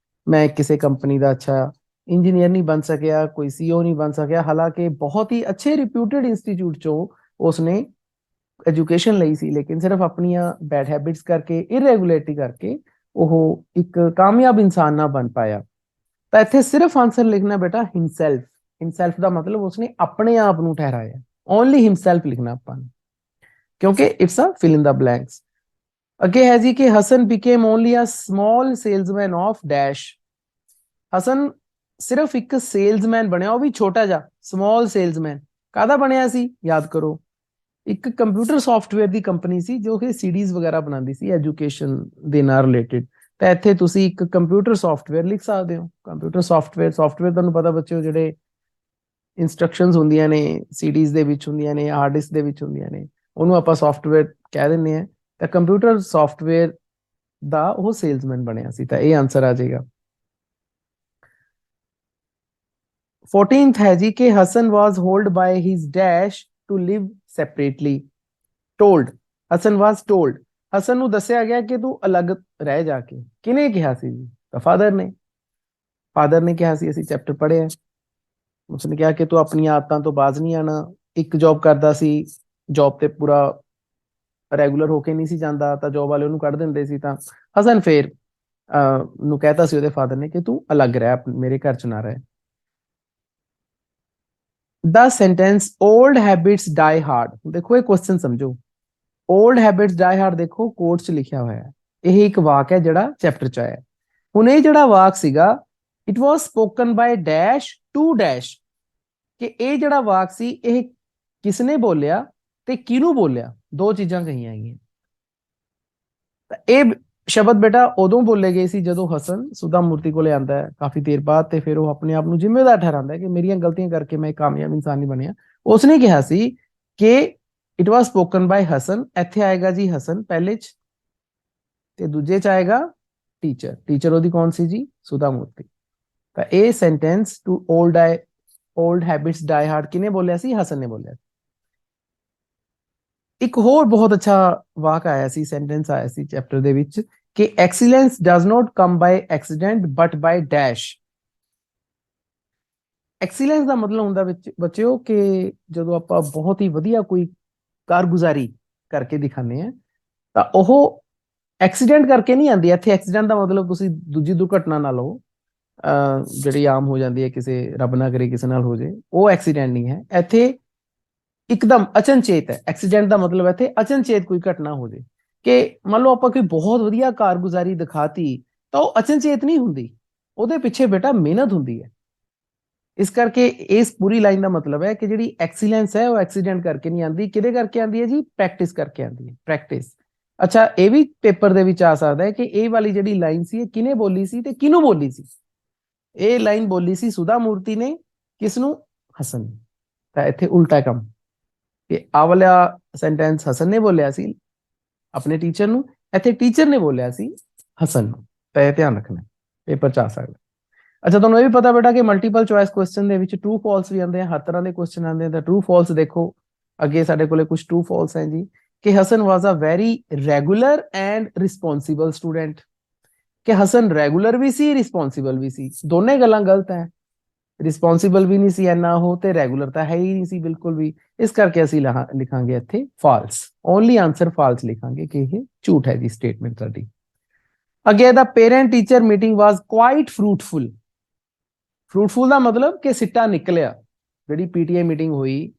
ਮੈਂ ਕਿਸੇ ਕੰਪਨੀ ਦਾ ਅੱਛਾ ਇੰਜੀਨੀਅਰ ਨਹੀਂ ਬਣ ਸਕਿਆ, ਕੋਈ ਸੀਈਓ ਨਹੀਂ ਬਣ ਸਕਿਆ, ਹਾਲਾਂਕਿ ਬਹੁਤ ਹੀ ਅੱਛੇ ਰਿਪਿਊਟਡ ਇੰਸਟੀਚਿਊਟ ਚੋਂ ਉਸਨੇ ਐਜੂਕੇਸ਼ਨ ਲਈ ਸੀ, ਲੇਕਿਨ ਸਿਰਫ ਆਪਣੀਆਂ ਬੈਡ ਹੈਬਿਟਸ ਕਰਕੇ, ਇਰੈਗੂਲਰਿਟੀ ਕਰਕੇ ਉਹ ਇੱਕ ਕਾਮਯਾਬ ਇਨਸਾਨ ਨਾ ਬਣ ਪਾਇਆ। ਤਾਂ ਇੱਥੇ ਸਿਰਫ ਆਂਸਰ ਲਿਖਣਾ ਬੇਟਾ ਹਿਮਸੈਲਫ। ਹਿਮਸੈਲਫ ਦਾ ਮਤਲਬ ਉਸਨੇ ਆਪਣੇ ਆਪ ਨੂੰ ਠਹਿਰਾਇਆ, ਓਨਲੀ ਹਿਮਸੈਲਫ ਲਿਖਣਾ ਆਪਾਂ ਨੇ, ਕਿਉਂਕਿ it's a fill in the blanks. ਅੱਗੇ ਹੈ ਜੀ ਕਿ Hasan became only a small salesman of dash. Hasan ਸਿਰਫ ਇੱਕ ਸੇਲਸਮੈਨ ਬਣਿਆ, ਉਹ ਵੀ ਛੋਟਾ ਜਿਹਾ, ਸਮਾਲ ਸੇਲਸਮੈਨ। ਕਾਹਦਾ ਬਣਿਆ ਸੀ, ਯਾਦ ਕਰੋ, ਇੱਕ ਕੰਪਿਊਟਰ ਸੌਫਟਵੇਅਰ ਦੀ ਕੰਪਨੀ ਸੀ ਜੋ ਕਿ ਸੀਡੀਜ਼ ਵਗੈਰਾ ਬਣਾਉਂਦੀ ਸੀ ਐਜੂਕੇਸ਼ਨ ਦੇ ਨਾਲ ਰਿਲੇਟਡ। ਤਾਂ ਇੱਥੇ ਤੁਸੀਂ ਇੱਕ ਕੰਪਿਊਟਰ ਸੌਫਟਵੇਅਰ ਲਿਖ ਸਕਦੇ ਹੋ। ਕੰਪਿਊਟਰ ਸੌਫਟਵੇਅਰ ਤੁਹਾਨੂੰ ਪਤਾ ਬੱਚਿਓ, ਜਿਹੜੇ ਇੰਸਟਰਕਸ਼ਨਸ ਹੁੰਦੀਆਂ ਨੇ ਸੀਡੀਜ਼ ਦੇ ਵਿੱਚ ਹੁੰਦੀਆਂ ਨੇ, ਹਾਰਡ ਡਿਸਕ ਦੇ ਵਿੱਚ ਹੁੰਦੀਆਂ ਨੇ, ਉਹਨੂੰ ਆਪਾਂ ਸੌਫਟਵੇਅਰ ਕਹਿ ਦਿੰਦੇ ਆ। ਤਾਂ ਕੰਪਿਊਟਰ ਸੌਫਟਵੇਅਰ ਦਾ ਉਹ ਸੇਲਸਮੈਨ ਬਣਿਆ ਸੀ, ਤਾਂ ਇਹ ਆਂਸਰ ਆ ਜਾਏਗਾ। 14th ਹੈ ਜੀ ਕਿ Hasan was hold by his dash to live separately. Told, Hasan was told, Hasan ਨੂੰ ਦੱਸਿਆ ਗਿਆ ਕਿ ਤੂੰ ਅਲੱਗ ਰਹਿ ਜਾ ਕੇ। ਕਿਹਨੇ ਕਿਹਾ ਸੀ ਜੀ, ਤਾਂ ਫਾਦਰ ਨੇ ਕਿਹਾ ਸੀ, ਅਸੀਂ ਚੈਪਟਰ ਪੜ੍ਹਿਆ। ਉਸਨੇ ਕਿਹਾ ਕਿ ਤੂੰ ਆਪਣੀਆਂ ਆਦਤਾਂ ਤੋਂ ਬਾਜ਼ ਨਹੀਂ ਆਣਾ। ਇੱਕ ਜੌਬ ਕਰਦਾ ਸੀ, ਜੌਬ ਤੇ ਪੂਰਾ ਰੈਗੂਲਰ ਹੋ ਕੇ ਨਹੀਂ ਸੀ ਜਾਂਦਾ, ਤਾਂ ਜੌਬ ਵਾਲੇ ਉਹਨੂੰ ਕੱਢ ਦਿੰਦੇ ਸੀ। ਤਾਂ ਹਸਨ ਫੇਰ ਨੂੰ ਕਹਿਤਾ ਸੀ ਉਹਦੇ ਫਾਦਰ ਨੇ ਕਿ ਤੂੰ ਅਲੱਗ ਰਹਿ, ਮੇਰੇ ਘਰ ਚ ਨਾ ਰਹਿ। The sentence old habits die hard, ਦੇਖੋ ਇਹ ਕੁਐਸਚਨ ਸਮਝੋ, ओल्ड हैबिट्स डाई हार्ड देखो कोट च लिखिया होया है, ਇਹ ਇੱਕ ਵਾਕ ਹੈ ਜਿਹੜਾ ਚੈਪਟਰ ਚ ਆਇਆ। ਹੁਣ ਇਹ ਜਿਹੜਾ ਵਾਕ ਸੀਗਾ it was spoken by dash to dash, ਕਿ ਇਹ ਜਿਹੜਾ ਵਾਕ ਸੀ ਇਹ ਕਿਸਨੇ ਬੋਲਿਆ ਤੇ ਕਿਹਨੂੰ ਬੋਲਿਆ, ਦੋ ਚੀਜ਼ਾਂ ਕਹੀਆਂ ਹੈਗੀਆਂ। ਤਾਂ ਇਹ ਸ਼ਬਦ ਬੇਟਾ ਉਦੋਂ ਬੋਲੇ ਗਏ ਸੀ ਜਦੋਂ ਹਸਨ ਸੁਧਾ ਮੂਰਤੀ ਕੋਲੇ ਆਂਦਾ ਹੈ ਕਾਫੀ ਦੇਰ ਬਾਅਦ, ਤੇ ਫਿਰ ਉਹ ਆਪਣੇ ਆਪ ਨੂੰ ਜ਼ਿੰਮੇਵਾਰ ਠਹਿਰਾਉਂਦਾ ਹੈ ਕਿ ਮੇਰੀਆਂ ਗਲਤੀਆਂ ਕਰਕੇ ਮੈਂ ਇੱਕ ਕਾਮਯਾਬ ਇਨਸਾਨ ਨਹੀਂ ਬਣਿਆ। ਉਸਨੇ ਕਿਹਾ ਸੀ ਕਿ it was spoken by Hasan, ਇੱਥੇ ਆਏਗਾ ਜੀ ਹਸਨ ਪਹਿਲੇ ਚ, ਤੇ ਦੂਜੇ ਚ ਆਏਗਾ ਟੀਚਰ। ਟੀਚਰ ਉਹਦੀ ਕੌਣ ਸੀ ਜੀ? ਸੁਧਾ ਮੂਰਤੀ। ਤਾਂ ਇਹ sentence two old habits die hard किने बोलिया सी? हसन ने बोलिया। एक होर बहुत अच्छा वाक आया सी, सेंटेंस आया सी चैप्टर दे विच कि excellence does not come by accident but by dash. Excellence ਦਾ ਮਤਲਬ ਹੁੰਦਾ ਵਿੱਚ ਬੱਚਿਓ ਕਿ ਜਦੋਂ ਆਪਾਂ ਬਹੁਤ ਹੀ ਵਧੀਆ ਕੋਈ ਕਾਰਗੁਜ਼ਾਰੀ ਕਰਕੇ ਦਿਖਾਉਂਦੇ ਆ ਤਾਂ ਉਹ ਐਕਸੀਡੈਂਟ ਕਰਕੇ ਨਹੀਂ ਆਉਂਦੀ। ਇੱਥੇ ਐਕਸੀਡੈਂਟ ਦਾ ਮਤਲਬ ਤੁਸੀਂ ਦੂਜੀ ਦੁਰਘਟਨਾ ਨਾਲ ਹੋ ਜਿਹੜੀ ਆਮ ਹੋ ਜਾਂਦੀ ਹੈ, ਕਿਸੇ ਰੱਬ ਨਾ ਕਰੇ ਕਿਸੇ ਨਾਲ ਹੋ ਜੇ, ਉਹ ਐਕਸੀਡੈਂਟ ਨਹੀਂ ਹੈ। ਇੱਥੇ ਇੱਕਦਮ ਅਚਨਚੇਤ ਹੈ। ਐਕਸੀਡੈਂਟ ਦਾ ਮਤਲਬ ਇੱਥੇ ਅਚਨਚੇਤ ਕੋਈ ਘਟਨਾ ਹੋ ਜੇ, ਕਿ ਮੰਨ ਲਓ ਆਪਾਂ ਕੋਈ ਬਹੁਤ ਵਧੀਆ ਕਾਰਗੁਜ਼ਾਰੀ ਦਿਖਾਤੀ ਤਾਂ ਉਹ ਅਚਨਚੇਤ ਨਹੀਂ ਹੁੰਦੀ, ਉਹਦੇ ਪਿੱਛੇ ਬੇਟਾ ਮਿਹਨਤ ਹੁੰਦੀ ਹੈ। ਇਸ ਕਰਕੇ ਇਸ ਪੂਰੀ ਲਾਈਨ ਦਾ ਮਤਲਬ ਹੈ ਕਿ ਜਿਹੜੀ ਐਕਸੀਲੈਂਸ ਹੈ ਉਹ ਐਕਸੀਡੈਂਟ ਕਰਕੇ ਨਹੀਂ ਆਉਂਦੀ। ਕਿਹਦੇ ਕਰਕੇ ਆਉਂਦੀ ਹੈ ਜੀ? ਪ੍ਰੈਕਟਿਸ ਕਰਕੇ ਆਉਂਦੀ ਹੈ, ਪ੍ਰੈਕਟਿਸ। ਅੱਛਾ, ਇਹ ਵੀ ਪੇਪਰ ਦੇ ਵਿੱਚ ਆ ਸਕਦਾ ਹੈ ਕਿ ਇਹ ਵਾਲੀ ਜਿਹੜੀ ਲਾਈਨ ਸੀ ਇਹ ਕਿਹਨੇ ਬੋਲੀ ਸੀ ਤੇ ਕਿਹਨੂੰ ਬੋਲੀ ਸੀ। ਇਹ ਲਾਈਨ ਬੋਲੀ ਸੀ ਸੁਧਾ ਮੂਰਤੀ ਨੇ, ਕਿਸ ਨੂੰ? ਹਸਨ ਨੇ। ਤਾਂ ਇੱਥੇ ਉਲਟਾ ਕੰਮ, ਕਿ ਆ ਵਾਲਾ ਸੈਂਟੈਂਸ ਹਸਨ ਨੇ ਬੋਲਿਆ ਸੀ ਆਪਣੇ ਟੀਚਰ ਨੂੰ, ਇੱਥੇ ਟੀਚਰ ਨੇ ਬੋਲਿਆ ਸੀ ਹਸਨ ਨੂੰ। ਤਾਂ ਇਹ ਧਿਆਨ ਰੱਖਣਾ, ਪੇਪਰ ਚ ਆ ਸਕਦਾ। ਅੱਛਾ, ਤੁਹਾਨੂੰ ਇਹ ਵੀ ਪਤਾ ਬੇਟਾ ਕਿ ਮਲਟੀਪਲ ਚੁਆਇਸ ਕੁਐਸਚਨ ਦੇ ਵਿੱਚ ਟਰੂ ਫਾਲਸ ਵੀ ਆਉਂਦੇ ਆ, ਹਰ ਤਰ੍ਹਾਂ ਦੇ ਕੁਐਸਚਨ ਆਉਂਦੇ ਆ। ਤਾਂ ਟਰੂ ਫਾਲਸ ਦੇਖੋ, ਅੱਗੇ ਸਾਡੇ ਕੋਲੇ ਕੁਝ ਟਰੂ ਫਾਲਸ ਹੈ ਜੀ, ਕਿ Hasan was a very regular and responsible student. ਕਿ ਹਸਨ ਰੈਗੂਲਰ ਵੀ ਸੀ, ਰਿਸਪੌਂਸਿਬਲ ਵੀ ਸੀ। ਦੋਨੇ ਗੱਲਾਂ ਗਲਤ ਹੈ। ਰਿਸਪੌਂਸਿਬਲ ਵੀ ਨਹੀਂ ਸੀ ਇੰਨਾ ਉਹ, ਤੇ ਰੈਗੂਲਰ ਤਾਂ ਹੈ ਹੀ ਨਹੀਂ ਸੀ ਬਿਲਕੁਲ ਵੀ। ਇਸ ਕਰਕੇ ਅਸੀਂ ਲਿਖਾਂਗੇ ਇੱਥੇ ਫਾਲਸ, ਓਨਲੀ ਆਂਸਰ ਫਾਲਸ ਲਿਖਾਂਗੇ ਕਿ ਇਹ ਝੂਠ ਹੈ ਜੀ ਸਟੇਟਮੈਂਟ ਸਾਡੀ। ਅੱਗੇ ਦਾ ਪੇਰੈਂਟ ਟੀਚਰ ਮੀਟਿੰਗ ਵਾਜ਼ ਕੁਆਇਟ ਫਰੂਟਫੁਲ। ਫਰੂਟਫੁਲ ਦਾ ਮਤਲਬ ਕਿ ਸਿੱਟਾ ਨਿਕਲਿਆ। ਜਿਹੜੀ ਪੀਟੀਆਈ ਮੀਟਿੰਗ ਹੋਈ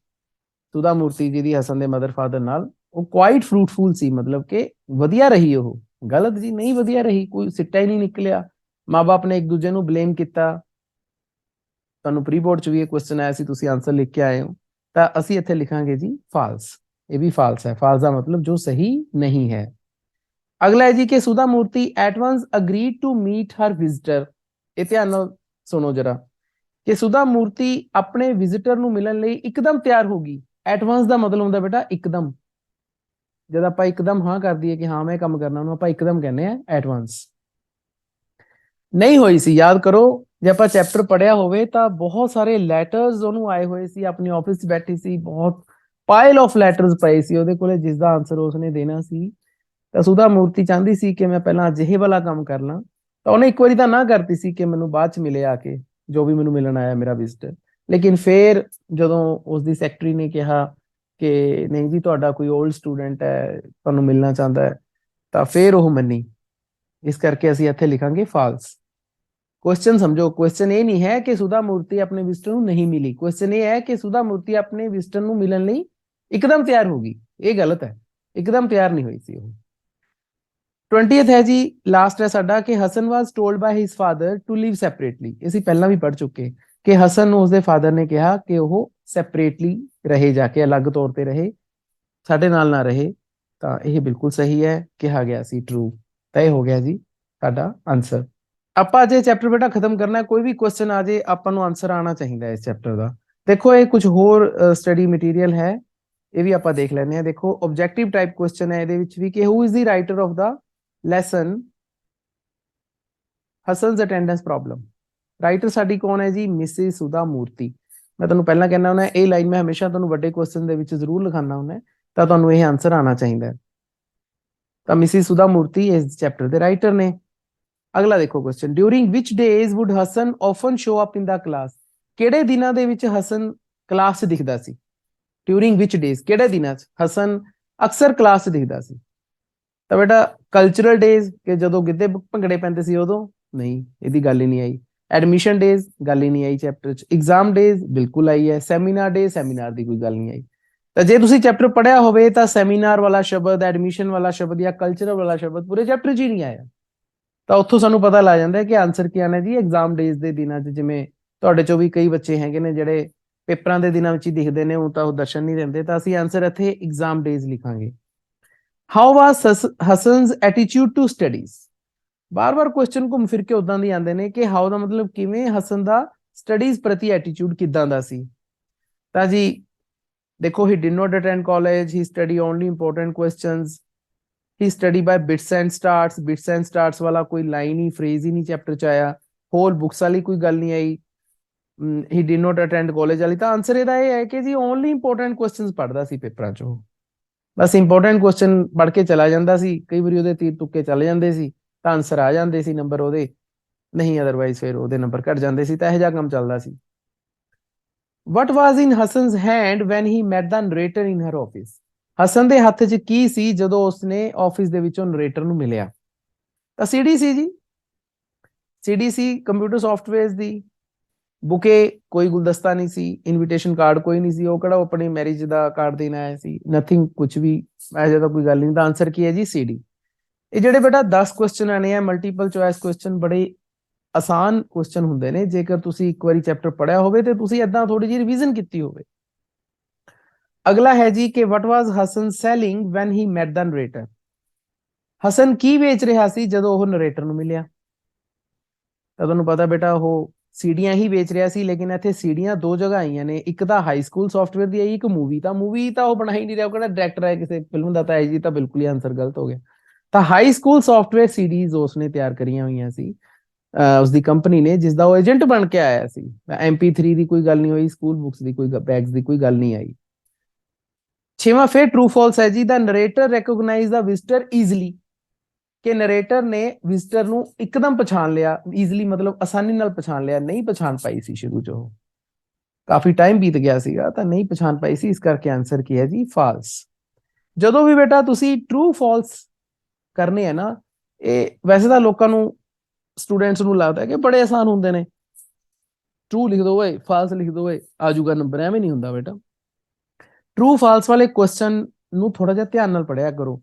ਸੁਧਾ ਮੂਰਤੀ ਜੀ ਦੀ ਹਸਨ ਦੇ ਮਦਰ ਫਾਦਰ ਨਾਲ, ਉਹ ਕੁਆਇਟ ਫਰੂਟਫੁਲ ਸੀ, ਮਤਲਬ ਕਿ ਵਧੀਆ ਰਹੀ। ਉਹ ਗਲਤ ਜੀ ਨਹੀਂ, ਵਧੀਆ ਰਹੀ, ਕੋਈ ਸਿੱਟਾ ਹੀ ਨਹੀਂ ਨਿਕਲਿਆ। ਮਾਂ ਬਾਪ ਨੇ ਇੱਕ ਦੂਜੇ ਨੂੰ ਬਲੇਮ ਕੀਤਾ। ਤੁਹਾਨੂੰ ਪ੍ਰੀ ਬੋਰਡ ਚ ਵੀ ਇਹ ਕੁਐਸਚਨ ਆਇਆ ਸੀ, ਤੁਸੀਂ ਆਨਸਰ ਲਿਖ ਕੇ ਆਏ ਹੋ। ਤਾਂ ਅਸੀਂ ਇੱਥੇ ਲਿਖਾਂਗੇ ਜੀ ਫਾਲਸ। ਇਹ ਵੀ ਫਾਲਸ ਹੈ। ਫਾਲਸ ਦਾ ਮਤਲਬ ਜੋ ਸਹੀ ਨਹੀਂ ਹੈ। ਅਗਲਾ ਹੈ ਜੀ ਕਿ Sudha Murthy at once agreed to meet her visitor. ਇਹ ਧਿਆਨ ਨਾਲ ਸੁਣੋ ਜਰਾ, ਕਿ ਸੁਧਾ ਮੂਰਤੀ ਆਪਣੇ ਵਿਜ਼ਿਟਰ ਨੂੰ ਮਿਲਣ ਲਈ ਇੱਕਦਮ ਤਿਆਰ ਹੋ ਗਈ। ਐਟ ਵਾਂਸ ਦਾ ਮਤਲਬ ਹੁੰਦਾ ਬੇਟਾ ਇੱਕਦਮ। ਜਦ ਆਪਾਂ ਇੱਕਦਮ ਹਾਂ ਕਰ ਦਈਏ ਕਿ ਹਾਂ ਮੈਂ ਕੰਮ ਕਰਨਾ, ਉਹਨੂੰ ਆਪਾਂ ਇੱਕਦਮ ਕਹਿੰਦੇ ਆ ਐਟ ਵਾਂਸ। ਨਹੀਂ ਹੋਈ ਸੀ। ਯਾਦ ਕਰੋ, ਜੇ ਆਪਾਂ ਚੈਪਟਰ ਪੜਿਆ ਹੋਵੇ ਤਾਂ ਬਹੁਤ ਸਾਰੇ ਲੈਟਰਸ ਉਹਨੂੰ ਆਏ ਹੋਏ ਸੀ, ਆਪਣੀ ਆਫਿਸ 'ਚ ਬੈਠੀ ਸੀ, ਬਹੁਤ ਪਾਇਲ ਆਫ ਲੈਟਰਸ ਪਏ ਸੀ ਉਹਦੇ ਕੋਲੇ, ਜਿਸ ਦਾ ਆਨਸਰ ਉਸਨੇ ਦੇਣਾ ਸੀ। ਤਾਂ ਸੁਧਾ ਮੂਰਤੀ ਚਾਹੁੰਦੀ ਸੀ ਕਿ ਮੈਂ ਪਹਿਲਾਂ ਅਜਿਹੇ ਵਾਲਾ ਕੰਮ ਕਰ ਲਾਂ, ਤਾਂ ਉਹਨੇ ਇੱਕ ਵਾਰੀ ਤਾਂ ਨਾ ਕਰਤੀ ਸੀ ਕਿ ਮੈਨੂੰ ਬਾਅਦ 'ਚ ਮਿਲੇ ਆ ਕੇ, ਜੋ ਵੀ ਮੈਨੂੰ ਮਿਲਣ ਆਇਆ ਮੇਰਾ ਵਿਜ਼ਿਟਰ। ਲੇਕਿਨ ਫਿਰ ਜਦੋਂ ਉਸਦੀ ਸੈਕਟਰੀ ਨੇ ਕਿਹਾ ਕਿ ਨਹੀਂ ਜੀ ਤੁਹਾਡਾ ਕੋਈ ਓਲਡ ਸਟੂਡੈਂਟ ਹੈ, ਤੁਹਾਨੂੰ ਮਿਲਣਾ ਚਾਹੁੰਦਾ ਹੈ, ਤਾਂ ਫਿਰ ਉਹ ਮੰਨੀ। ਇਸ ਕਰਕੇ ਅਸੀਂ ਇੱਥੇ ਲਿਖਾਂਗੇ ਫਾਲਸ। क्वेश्चन समझो, क्वेश्चन ये नहीं है कि सुधा मूर्ति अपने विजिटर ਨੂੰ नहीं मिली, क्वेश्चन ये है कि सुधा मूर्ति अपने विजिटर ਨੂੰ ਮਿਲਣ ਲਈ ਇੱਕਦਮ ਤਿਆਰ ਹੋ ਗਈ। ਇਹ ਗਲਤ ਹੈ, ਇੱਕਦਮ ਤਿਆਰ ਨਹੀਂ ਹੋਈ ਸੀ ਉਹ। 20th ਹੈ ਜੀ, ਲਾਸਟ ਹੈ ਸਾਡਾ, ਕਿ Hasan was told by his father to live separately. ਅਸੀਂ ਪਹਿਲਾਂ ਵੀ ਪੜ ਚੁੱਕੇ ਕਿ ਹਸਨ ਨੂੰ ਉਸਦੇ ਫਾਦਰ ਨੇ ਕਿਹਾ ਕਿ ਉਹ ਸੈਪਰੇਟਲੀ ਰਹੇ, ਜਾ ਕੇ ਅਲੱਗ ਤੌਰ ਤੇ ਰਹੇ, ਸਾਡੇ ਨਾਲ ਨਾ ਰਹੇ। ਤਾਂ ਇਹ ਬਿਲਕੁਲ ਸਹੀ ਹੈ, ਕਿਹਾ ਗਿਆ ਸੀ ਟਰੂ। ਤਾਂ ਇਹ ਹੋ ਗਿਆ ਜੀ ਸਾਡਾ ਆਨਸਰ। ਆਪਾਂ ਜੇ ਚੈਪਟਰ ਬੇਟਾ ਖਤਮ ਕਰਨਾ, ਕੋਈ ਵੀ ਕੁਐਸਚਨ ਆ ਜੇ ਆਪਾਂ ਨੂੰ ਆਨਸਰ ਆਣਾ ਚਾਹੀਦਾ ਇਸ ਚੈਪਟਰ ਦਾ। ਦੇਖੋ ਇਹ ਕੁਝ ਹੋਰ ਸਟੱਡੀ ਮਟੀਰੀਅਲ ਹੈ, ਇਹ ਵੀ ਆਪਾਂ ਦੇਖ ਲੈਂਦੇ ਹਾਂ। ਦੇਖੋ ਆਬਜੈਕਟਿਵ ਟਾਈਪ ਕੁਐਸਚਨ ਹੈ ਇਹਦੇ ਵਿੱਚ ਵੀ, ਕਿ who is the writer of the lesson Hasan's attendance problem. Writer ਸਾਡੀ ਕੌਣ ਹੈ ਜੀ? ਮਿਸਿਸ ਸੁਧਾ ਮੂਰਤੀ। ਮੈਂ ਤੁਹਾਨੂੰ ਪਹਿਲਾਂ ਕਹਿੰਦਾ ਹੁੰਦਾ ਇਹ ਲਾਈਨ ਮੈਂ ਹਮੇਸ਼ਾ ਤੁਹਾਨੂੰ ਵੱਡੇ ਕੁਐਸਚਨ ਦੇ ਵਿੱਚ ਜ਼ਰੂਰ ਲਿਖਾਉਂਦਾ ਹੁੰਦਾ, ਤਾਂ ਤੁਹਾਨੂੰ ਇਹ ਆਨਸਰ ਆਣਾ ਚਾਹੀਦਾ। ਤਾਂ ਮਿਸਿਸ ਸੁਧਾ ਮੂਰਤੀ ਇਸ ਚੈਪਟਰ ਦੇ ਰਾਈਟਰ ਨੇ। ਅਗਲਾ ਦੇਖੋ question, during which days would Hasan often show up in the class. ਕਿਹੜੇ ਦਿਨਾਂ ਦੇ ਵਿੱਚ ਹਸਨ ਕਲਾਸ 'ਚ ਦਿਖਦਾ ਸੀ? ਡਿਊਰਿੰਗ ਵਿਚ ਡੇਜ਼, ਕਿਹੜੇ ਦਿਨਾਂ 'ਚ ਹਸਨ ਅਕਸਰ ਕਲਾਸ 'ਚ ਦਿਖਦਾ ਸੀ? ਤਾਂ ਬੇਟਾ ਕਲਚਰਲ ਡੇਜ਼, ਕਿ ਜਦੋਂ ਗਿੱਧੇ ਭੰਗੜੇ ਪੈਂਦੇ ਸੀ ਉਦੋਂ? ਨਹੀਂ, ਇਹਦੀ ਗੱਲ ਹੀ ਨਹੀਂ ਆਈ। ਐਡਮਿਸ਼ਨ ਡੇਜ਼, ਗੱਲ ਹੀ ਨਹੀਂ ਆਈ ਚੈਪਟਰ 'ਚ। ਐਗਜ਼ਾਮ ਡੇਜ਼ ਬਿਲਕੁਲ ਆਈ ਹੈ। ਸੈਮੀਨਾਰ ਡੇਜ਼, ਸੈਮੀਨਾਰ ਦੀ ਕੋਈ ਗੱਲ ਨਹੀਂ ਆਈ। ਤਾਂ ਜੇ ਤੁਸੀਂ ਚੈਪਟਰ ਪੜਿਆ ਹੋਵੇ ਤਾਂ ਸੈਮੀਨਾਰ ਵਾਲਾ ਸ਼ਬਦ, ਐਡਮਿਸ਼ਨ ਵਾਲਾ ਸ਼ਬਦ ਜਾਂ ਕਲਚਰਲ ਵਾਲਾ ਸ਼ਬਦ ਪੂਰੇ ਚੈਪਟਰ 'ਚ ਹੀ ਨਹੀਂ ਆਇਆ। ਤਾਂ ਉੱਥੋਂ ਸਾਨੂੰ ਪਤਾ ਲੱਗ ਜਾਂਦਾ ਕਿ ਆਨਸਰ ਕੀ ਆਣਾ ਜੀ ਐਗਜ਼ਾਮ ਡੇਜ਼ ਦੇ ਦਿਨਾਂ 'ਚ। ਜਿਵੇਂ ਤੁਹਾਡੇ ਚੋਂ ਵੀ ਕਈ ਬੱਚੇ ਹੈਗੇ ਨੇ ਜਿਹੜੇ ਪੇਪਰਾਂ ਦੇ ਦਿਨਾਂ ਵਿੱਚ ਹੀ ਦਿਖਦੇ ਨੇ, ਉਹ ਤਾਂ ਉਹ ਦਰਸ਼ਨ ਨਹੀਂ ਦਿੰਦੇ, ਤਾਂ ਅਸੀਂ ਆਨਸਰ ਇੱਥੇ ਐਗਜ਼ਾਮ ਡੇਜ਼ ਲਿਖਾਂਗੇ। How was Hasan's attitude to studies. ਬਾਰ-ਬਾਰ ਕੁਐਸਚਨ ਘੁੰਮ ਫਿਰ ਕੇ ਉਦਾਂ ਦੀ ਆਉਂਦੇ ਨੇ ਕਿ ਹਾਊ ਦਾ ਮਤਲਬ ਕਿਵੇਂ, ਹਸਨ ਦਾ ਸਟੱਡੀਜ਼ ਪ੍ਰਤੀ ਐਟੀਟਿਊਡ ਕਿਦਾਂ ਦਾ ਸੀ। ਤਾਂ ਜੀ ਦੇਖੋ, he did not attend college, he studied only important questions, he studied by bits and starts। bits and starts ਵਾਲਾ ਕੋਈ ਲਾਈਨ ਹੀ, ਫਰੇਜ਼ ਹੀ ਨਹੀਂ ਚੈਪਟਰ 'ਚ ਆਇਆ। ਹੋਰ ਬੁੱਕਸ ਵਾਲੀ ਕੋਈ ਗੱਲ ਨਹੀਂ ਆਈ। he did not attend college ਵਾਲੀ, ਤਾਂ ਆਨਸਰ ਇਹਦਾ ਇਹ ਹੈ ਕਿ ਜੀ ਓਨਲੀ ਇੰਪੋਰਟੈਂਟ ਕੁਐਸਚਨਸ ਪੜ੍ਹਦਾ ਸੀ ਪੇਪਰਾਂ 'ਚੋਂ। ਬਸ ਇੰਪੋਰਟੈਂਟ ਕੁਐਸਚਨ ਪੜ੍ਹ ਕੇ ਚਲਾ ਜਾਂਦਾ ਸੀ, ਕਈ ਵਾਰੀ ਉਹਦੇ ਤੀਰ ਤੁੱਕੇ ਚੱਲ ਜਾਂਦੇ ਸੀ ਤਾਂ ਆਨਸਰ ਆ ਜਾਂਦੇ ਸੀ, ਨੰਬਰ ਉਹਦੇ, ਨਹੀਂ ਅਦਰਵਾਈਜ਼ ਫਿਰ ਉਹਦੇ ਨੰਬਰ ਘਟ ਜਾਂਦੇ ਸੀ। ਤਾਂ ਇਹੋ ਜਿਹਾ ਕੰਮ ਚੱਲਦਾ ਸੀ। What was in Hassan's hand when he met the narrator in her office? Hasan ਦੇ ਹੱਥ 'ਚ ਕੀ ਸੀ ਜਦੋਂ ਉਸਨੇ ਆਫਿਸ ਦੇ ਵਿੱਚੋਂ ਨਰੇਟਰ ਨੂੰ ਮਿਲਿਆ? ਤਾਂ ਸੀਡੀ ਸੀ ਜੀ। ਸੀਡੀ ਸੀ ਕੰਪਿਊਟਰ ਸੌਫਟਵੇਅਰਸ ਦੀ। ਬੁਕੇ ਕੋਈ ਗੁਲਦਸਤਾ ਨਹੀਂ ਸੀ, ਇਨਵੀਟੇਸ਼ਨ ਕਾਰਡ ਕੋਈ ਨਹੀਂ ਸੀ। ਉਹ ਕਿਹੜਾ ਆਪਣੀ ਮੈਰਿਜ ਦਾ ਕਾਰਡ ਦੇਣ ਆਇਆ ਸੀ? ਨਥਿੰਗ, ਕੁਝ ਵੀ ਇਹੋ ਜਿਹਾ ਤਾਂ ਕੋਈ ਗੱਲ ਨਹੀਂ। ਤਾਂ ਆਨਸਰ ਕੀ ਹੈ ਜੀ? ਸੀਡੀ। ਇਹ ਜਿਹੜੇ ਬੇਟਾ 10 ਕੁਐਸਚਨ ਆਣੇ ਆ ਮਲਟੀਪਲ ਚੁਆਇਸ ਕੁਐਸਚਨ, ਬੜੇ ਆਸਾਨ ਕੁਐਸਚਨ ਹੁੰਦੇ ਨੇ ਜੇਕਰ ਤੁਸੀਂ ਇੱਕ ਵਾਰੀ ਚੈਪਟਰ ਪੜਿਆ ਹੋਵੇ ਤੇ ਤੁਸੀਂ ਏਦਾਂ ਥੋੜੀ ਜਿਹੀ ਰਿਵੀਜ਼ਨ ਕੀਤੀ ਹੋਵੇ। ਅਗਲਾ ਹੈ ਜੀ ਕਿ what was Hasan selling when he met the narrator? Hasan ਕੀ ਵੇਚ ਰਿਹਾ ਸੀ ਜਦੋਂ ਉਹ ਨਰੇਟਰ ਨੂੰ ਮਿਲਿਆ? ਤਾਂ ਤੁਹਾਨੂੰ ਪਤਾ ਬੇਟਾ ਉਹ ਸੀਡੀਆਂ ਹੀ ਵੇਚ ਰਿਹਾ ਸੀ, ਲੇਕਿਨ ਇੱਥੇ ਸੀਡੀਆਂ ਦੋ ਜਗ੍ਹਾ ਆਈਆਂ ਨੇ। ਇੱਕ ਤਾਂ ਹਾਈ ਸਕੂਲ ਸੌਫਟਵੇਅਰ ਦੀ ਆਈ, ਇੱਕ ਮੂਵੀ। ਤਾਂ ਮੂਵੀ ਤਾਂ ਉਹ ਬਣਾ ਹੀ ਨਹੀਂ ਰਿਹਾ, ਉਹ ਕਿਹੜਾ ਡਾਇਰੈਕਟਰ ਹੈ ਕਿਸੇ ਫਿਲਮ ਦਾ, ਤਾਂ ਹੈ ਜੀ, ਤਾਂ ਬਿਲਕੁਲ ਹੀ ਆਨਸਰ ਗਲਤ ਹੋ ਗਿਆ। ਤਾਂ ਹਾਈ ਸਕੂਲ ਸੌਫਟਵੇਅਰ ਸੀਡੀਜ਼ ਉਸਨੇ ਤਿਆਰ ਕਰੀਆਂ ਹੋਈਆਂ ਸੀ, ਉਸਦੀ ਕੰਪਨੀ ਨੇ, ਜਿਸ ਦਾ ਉਹ ਏਜੰਟ ਬਣ ਕੇ ਆਇਆ ਸੀ। MP3 ਦੀ ਕੋਈ ਗੱਲ ਨਹੀਂ ਹੋਈ, ਸਕੂਲ ਬੁੱਕਸ ਦੀ ਕੋਈ, ਬੈਗਸ ਦੀ ਕੋਈ ਗੱਲ ਨਹੀਂ ਆਈ। ਛੇਵਾਂ ਫਿਰ ਟਰੂ ਫਾਲਸ ਹੈ ਜੀ। ਦਾ ਨਰੇਟਰ ਰੈਕੋਗਨਾਈਜ਼ ਦਾ ਵਿਜ਼ਟਰ ਈਜ਼ਲੀ, ਕਿ ਨਰੇਟਰ ਨੇ ਵਿਜ਼ਟਰ ਨੂੰ ਇੱਕਦਮ ਪਛਾਣ ਲਿਆ। ਈਜ਼ਲੀ ਮਤਲਬ ਆਸਾਨੀ ਨਾਲ ਪਛਾਣ ਲਿਆ, ਨਹੀਂ ਪਛਾਣ ਪਾਈ ਸੀ ਸ਼ੁਰੂ 'ਚ, ਉਹ ਕਾਫੀ ਟਾਈਮ ਬੀਤ ਗਿਆ ਸੀਗਾ ਤਾਂ ਨਹੀਂ ਪਛਾਣ ਪਾਈ ਸੀ। ਇਸ ਕਰਕੇ ਆਨਸਰ ਕੀ ਹੈ ਜੀ? ਫਾਲਸ। ਜਦੋਂ ਵੀ ਬੇਟਾ ਤੁਸੀਂ ਟਰੂ ਫਾਲਸ ਕਰਨੇ ਆ ਨਾ, ਇਹ ਵੈਸੇ ਤਾਂ ਲੋਕਾਂ ਨੂੰ, ਸਟੂਡੈਂਟਸ ਨੂੰ ਲੱਗਦਾ ਕਿ ਬੜੇ ਆਸਾਨ ਹੁੰਦੇ ਨੇ, ਟਰੂ ਲਿਖ ਦੋ ਓਏ, ਫਾਲਸ ਲਿਖ ਦੋ ਓਏ, ਆ ਜਾਊਗਾ ਨੰਬਰ। ਐਵੇਂ ਨਹੀਂ ਹੁੰਦਾ ਬੇਟਾ। ਟਰੂ ਫਾਲਸ ਵਾਲੇ ਕੁਐਸਚਨ ਨੂੰ ਥੋੜਾ ਜਿਹਾ ਧਿਆਨ ਨਾਲ ਪੜਿਆ ਕਰੋ।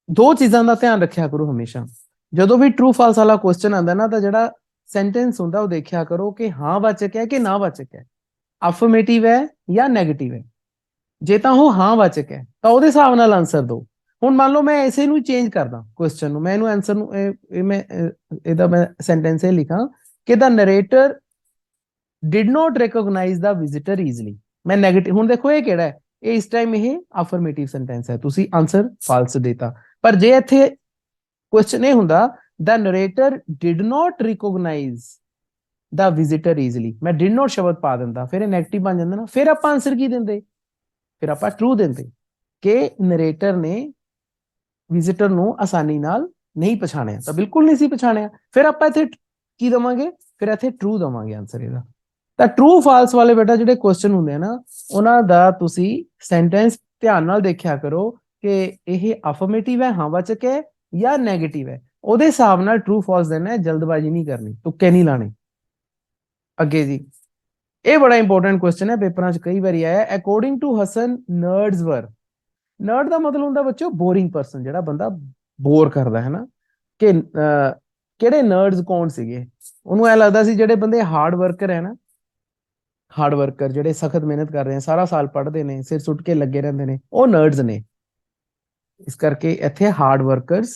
ਦੋ ਚੀਜ਼ਾਂ ਦਾ ਧਿਆਨ ਰੱਖਿਆ ਕਰੋ ਹਮੇਸ਼ਾ। ਜਦੋਂ ਵੀ ਟਰੂ ਫਾਲਸ ਵਾਲਾ ਕੁਐਸਚਨ ਆਉਂਦਾ ਨਾ, ਤਾਂ ਜਿਹੜਾ ਸੈਂਟੈਂਸ ਹੁੰਦਾ ਉਹ ਦੇਖਿਆ ਕਰੋ ਕਿ ਹਾਂ ਵਾਚਕ ਹੈ ਕਿ ਨਾ ਵਾਚਕ ਹੈ, ਅਫਰਮੇਟਿਵ ਹੈ ਜਾਂ ਨੈਗੇਟਿਵ ਹੈ। ਜੇ ਤਾਂ ਉਹ ਹਾਂ ਵਾਚਕ ਹੈ ਤਾਂ ਉਹਦੇ ਹਿਸਾਬ ਨਾਲ ਆਨਸਰ ਦਿਓ। ਹੁਣ ਮੰਨ ਲਓ ਮੈਂ ਇਸੇ ਨੂੰ ਚੇਂਜ ਕਰਦਾ ਕੁਐਸਚਨ ਨੂੰ, ਮੈਂ ਇਹਨੂੰ ਆਨਸਰ ਨੂੰ ਇਹਦਾ ਮੈਂ ਸੈਂਟੈਂਸ ਇਹ ਲਿਖਾਂ ਕਿ the narrator did not recognize the visitor easily। ਮੈਂ ਨੈਗੇਟਿਵ, ਹੁਣ ਦੇਖੋ ਇਹ ਕਿਹੜਾ ਹੈ? ਇਹ ਇਸ ਟਾਈਮ ਇਹ ਅਫਰਮੇਟਿਵ ਸੈਂਟੈਂਸ ਹੈ, ਤੁਸੀਂ ਆਨਸਰ ਫਾਲਸ ਦੇਤਾ। ਪਰ ਜੇ ਇੱਥੇ ਕੁਐਸਚਨ ਇਹ ਹੁੰਦਾ the narrator did not recognize the visitor easily, ਮੈਂ did not ਸ਼ਬਦ ਪਾ ਦਿੰਦਾ, ਫਿਰ ਇਹ ਨੈਗੇਟਿਵ ਬਣ ਜਾਂਦਾ ਨਾ। ਫਿਰ ਆਪਾਂ ਆਨਸਰ ਕੀ ਦਿੰਦੇ? ਫਿਰ ਆਪਾਂ ਟਰੂ ਦਿੰਦੇ ਕਿ ਨਰੇਟਰ ਨੇ ਵਿਜ਼ਿਟਰ ਨੂੰ ਆਸਾਨੀ ਨਾਲ ਨਹੀਂ ਪਛਾਣਿਆ। ਤਾਂ ਬਿਲਕੁਲ ਨਹੀਂ ਸੀ ਪਛਾਣਿਆ, ਫਿਰ ਆਪਾਂ ਇੱਥੇ ਕੀ ਦਵਾਂਗੇ? ਫਿਰ ਇੱਥੇ ਟਰੂ ਦਵਾਂਗੇ ਆਨਸਰ ਇਹਦਾ। ਤਾਂ ਟਰੂ ਫਾਲਸ ਵਾਲੇ ਬੇਟਾ ਜਿਹੜੇ ਕੁਐਸਚਨ ਹੁੰਦੇ ਆ ਨਾ, ਉਹਨਾਂ ਦਾ ਤੁਸੀਂ ਸੈਂਟੈਂਸ ਧਿਆਨ ਨਾਲ ਦੇਖਿਆ ਕਰੋ ਕਿ ਇਹ ਅਫਰਮੇਟਿਵ ਹੈ, ਹਾਂ ਵਾਚਕ ਹੈ, ਜਾਂ ਨੈਗੇਟਿਵ ਹੈ। ਉਹਦੇ ਹਿਸਾਬ ਨਾਲ ਟਰੂ ਫਾਲਸ ਦੇਣਾ ਹੈ, ਜਲਦਬਾਜ਼ੀ ਨਹੀਂ ਕਰਨੀ, ਤੁੱਕੇ ਨਹੀਂ ਲਾਣੇ। ਅੱਗੇ ਜੀ, ਇਹ ਬੜਾ ਇੰਪੋਰਟੈਂਟ ਕੁਐਸਚਨ ਹੈ, ਪੇਪਰਾਂ 'ਚ ਕਈ ਵਾਰੀ ਆਇਆ। ਅਕੋਰਡਿੰਗ ਟੂ ਹਸਨ ਨਰਡਸ ਵਰ। ਨਰਡ ਦਾ ਮਤਲਬ ਹੁੰਦਾ ਬੱਚੋ ਬੋਰਿੰਗ ਪਰਸਨ, ਜਿਹੜਾ ਬੰਦਾ ਬੋਰ ਕਰਦਾ ਹੈ ਨਾ। ਕਿ ਕਿਹੜੇ ਨਰਡਸ ਕੌਣ ਸੀਗੇ? ਉਹਨੂੰ ਐ ਲੱਗਦਾ ਸੀ ਜਿਹੜੇ ਬੰਦੇ ਹਾਰਡ ਵਰਕਰ ਹੈ ਨਾ, ਹਾਰਡ ਵਰਕਰ ਜਿਹੜੇ ਸਖਤ ਮਿਹਨਤ ਕਰ ਰਹੇ ਨੇ, ਸਾਰਾ ਸਾਲ ਪੜ੍ਹਦੇ ਨੇ, ਸਿਰ ਸੁੱਟ ਕੇ ਲੱਗੇ ਰਹਿੰਦੇ ਨੇ, ਉਹ ਨਰਡਸ ਨੇ। ਇਸ ਕਰਕੇ ਇੱਥੇ ਹਾਰਡ ਵਰਕਰਸ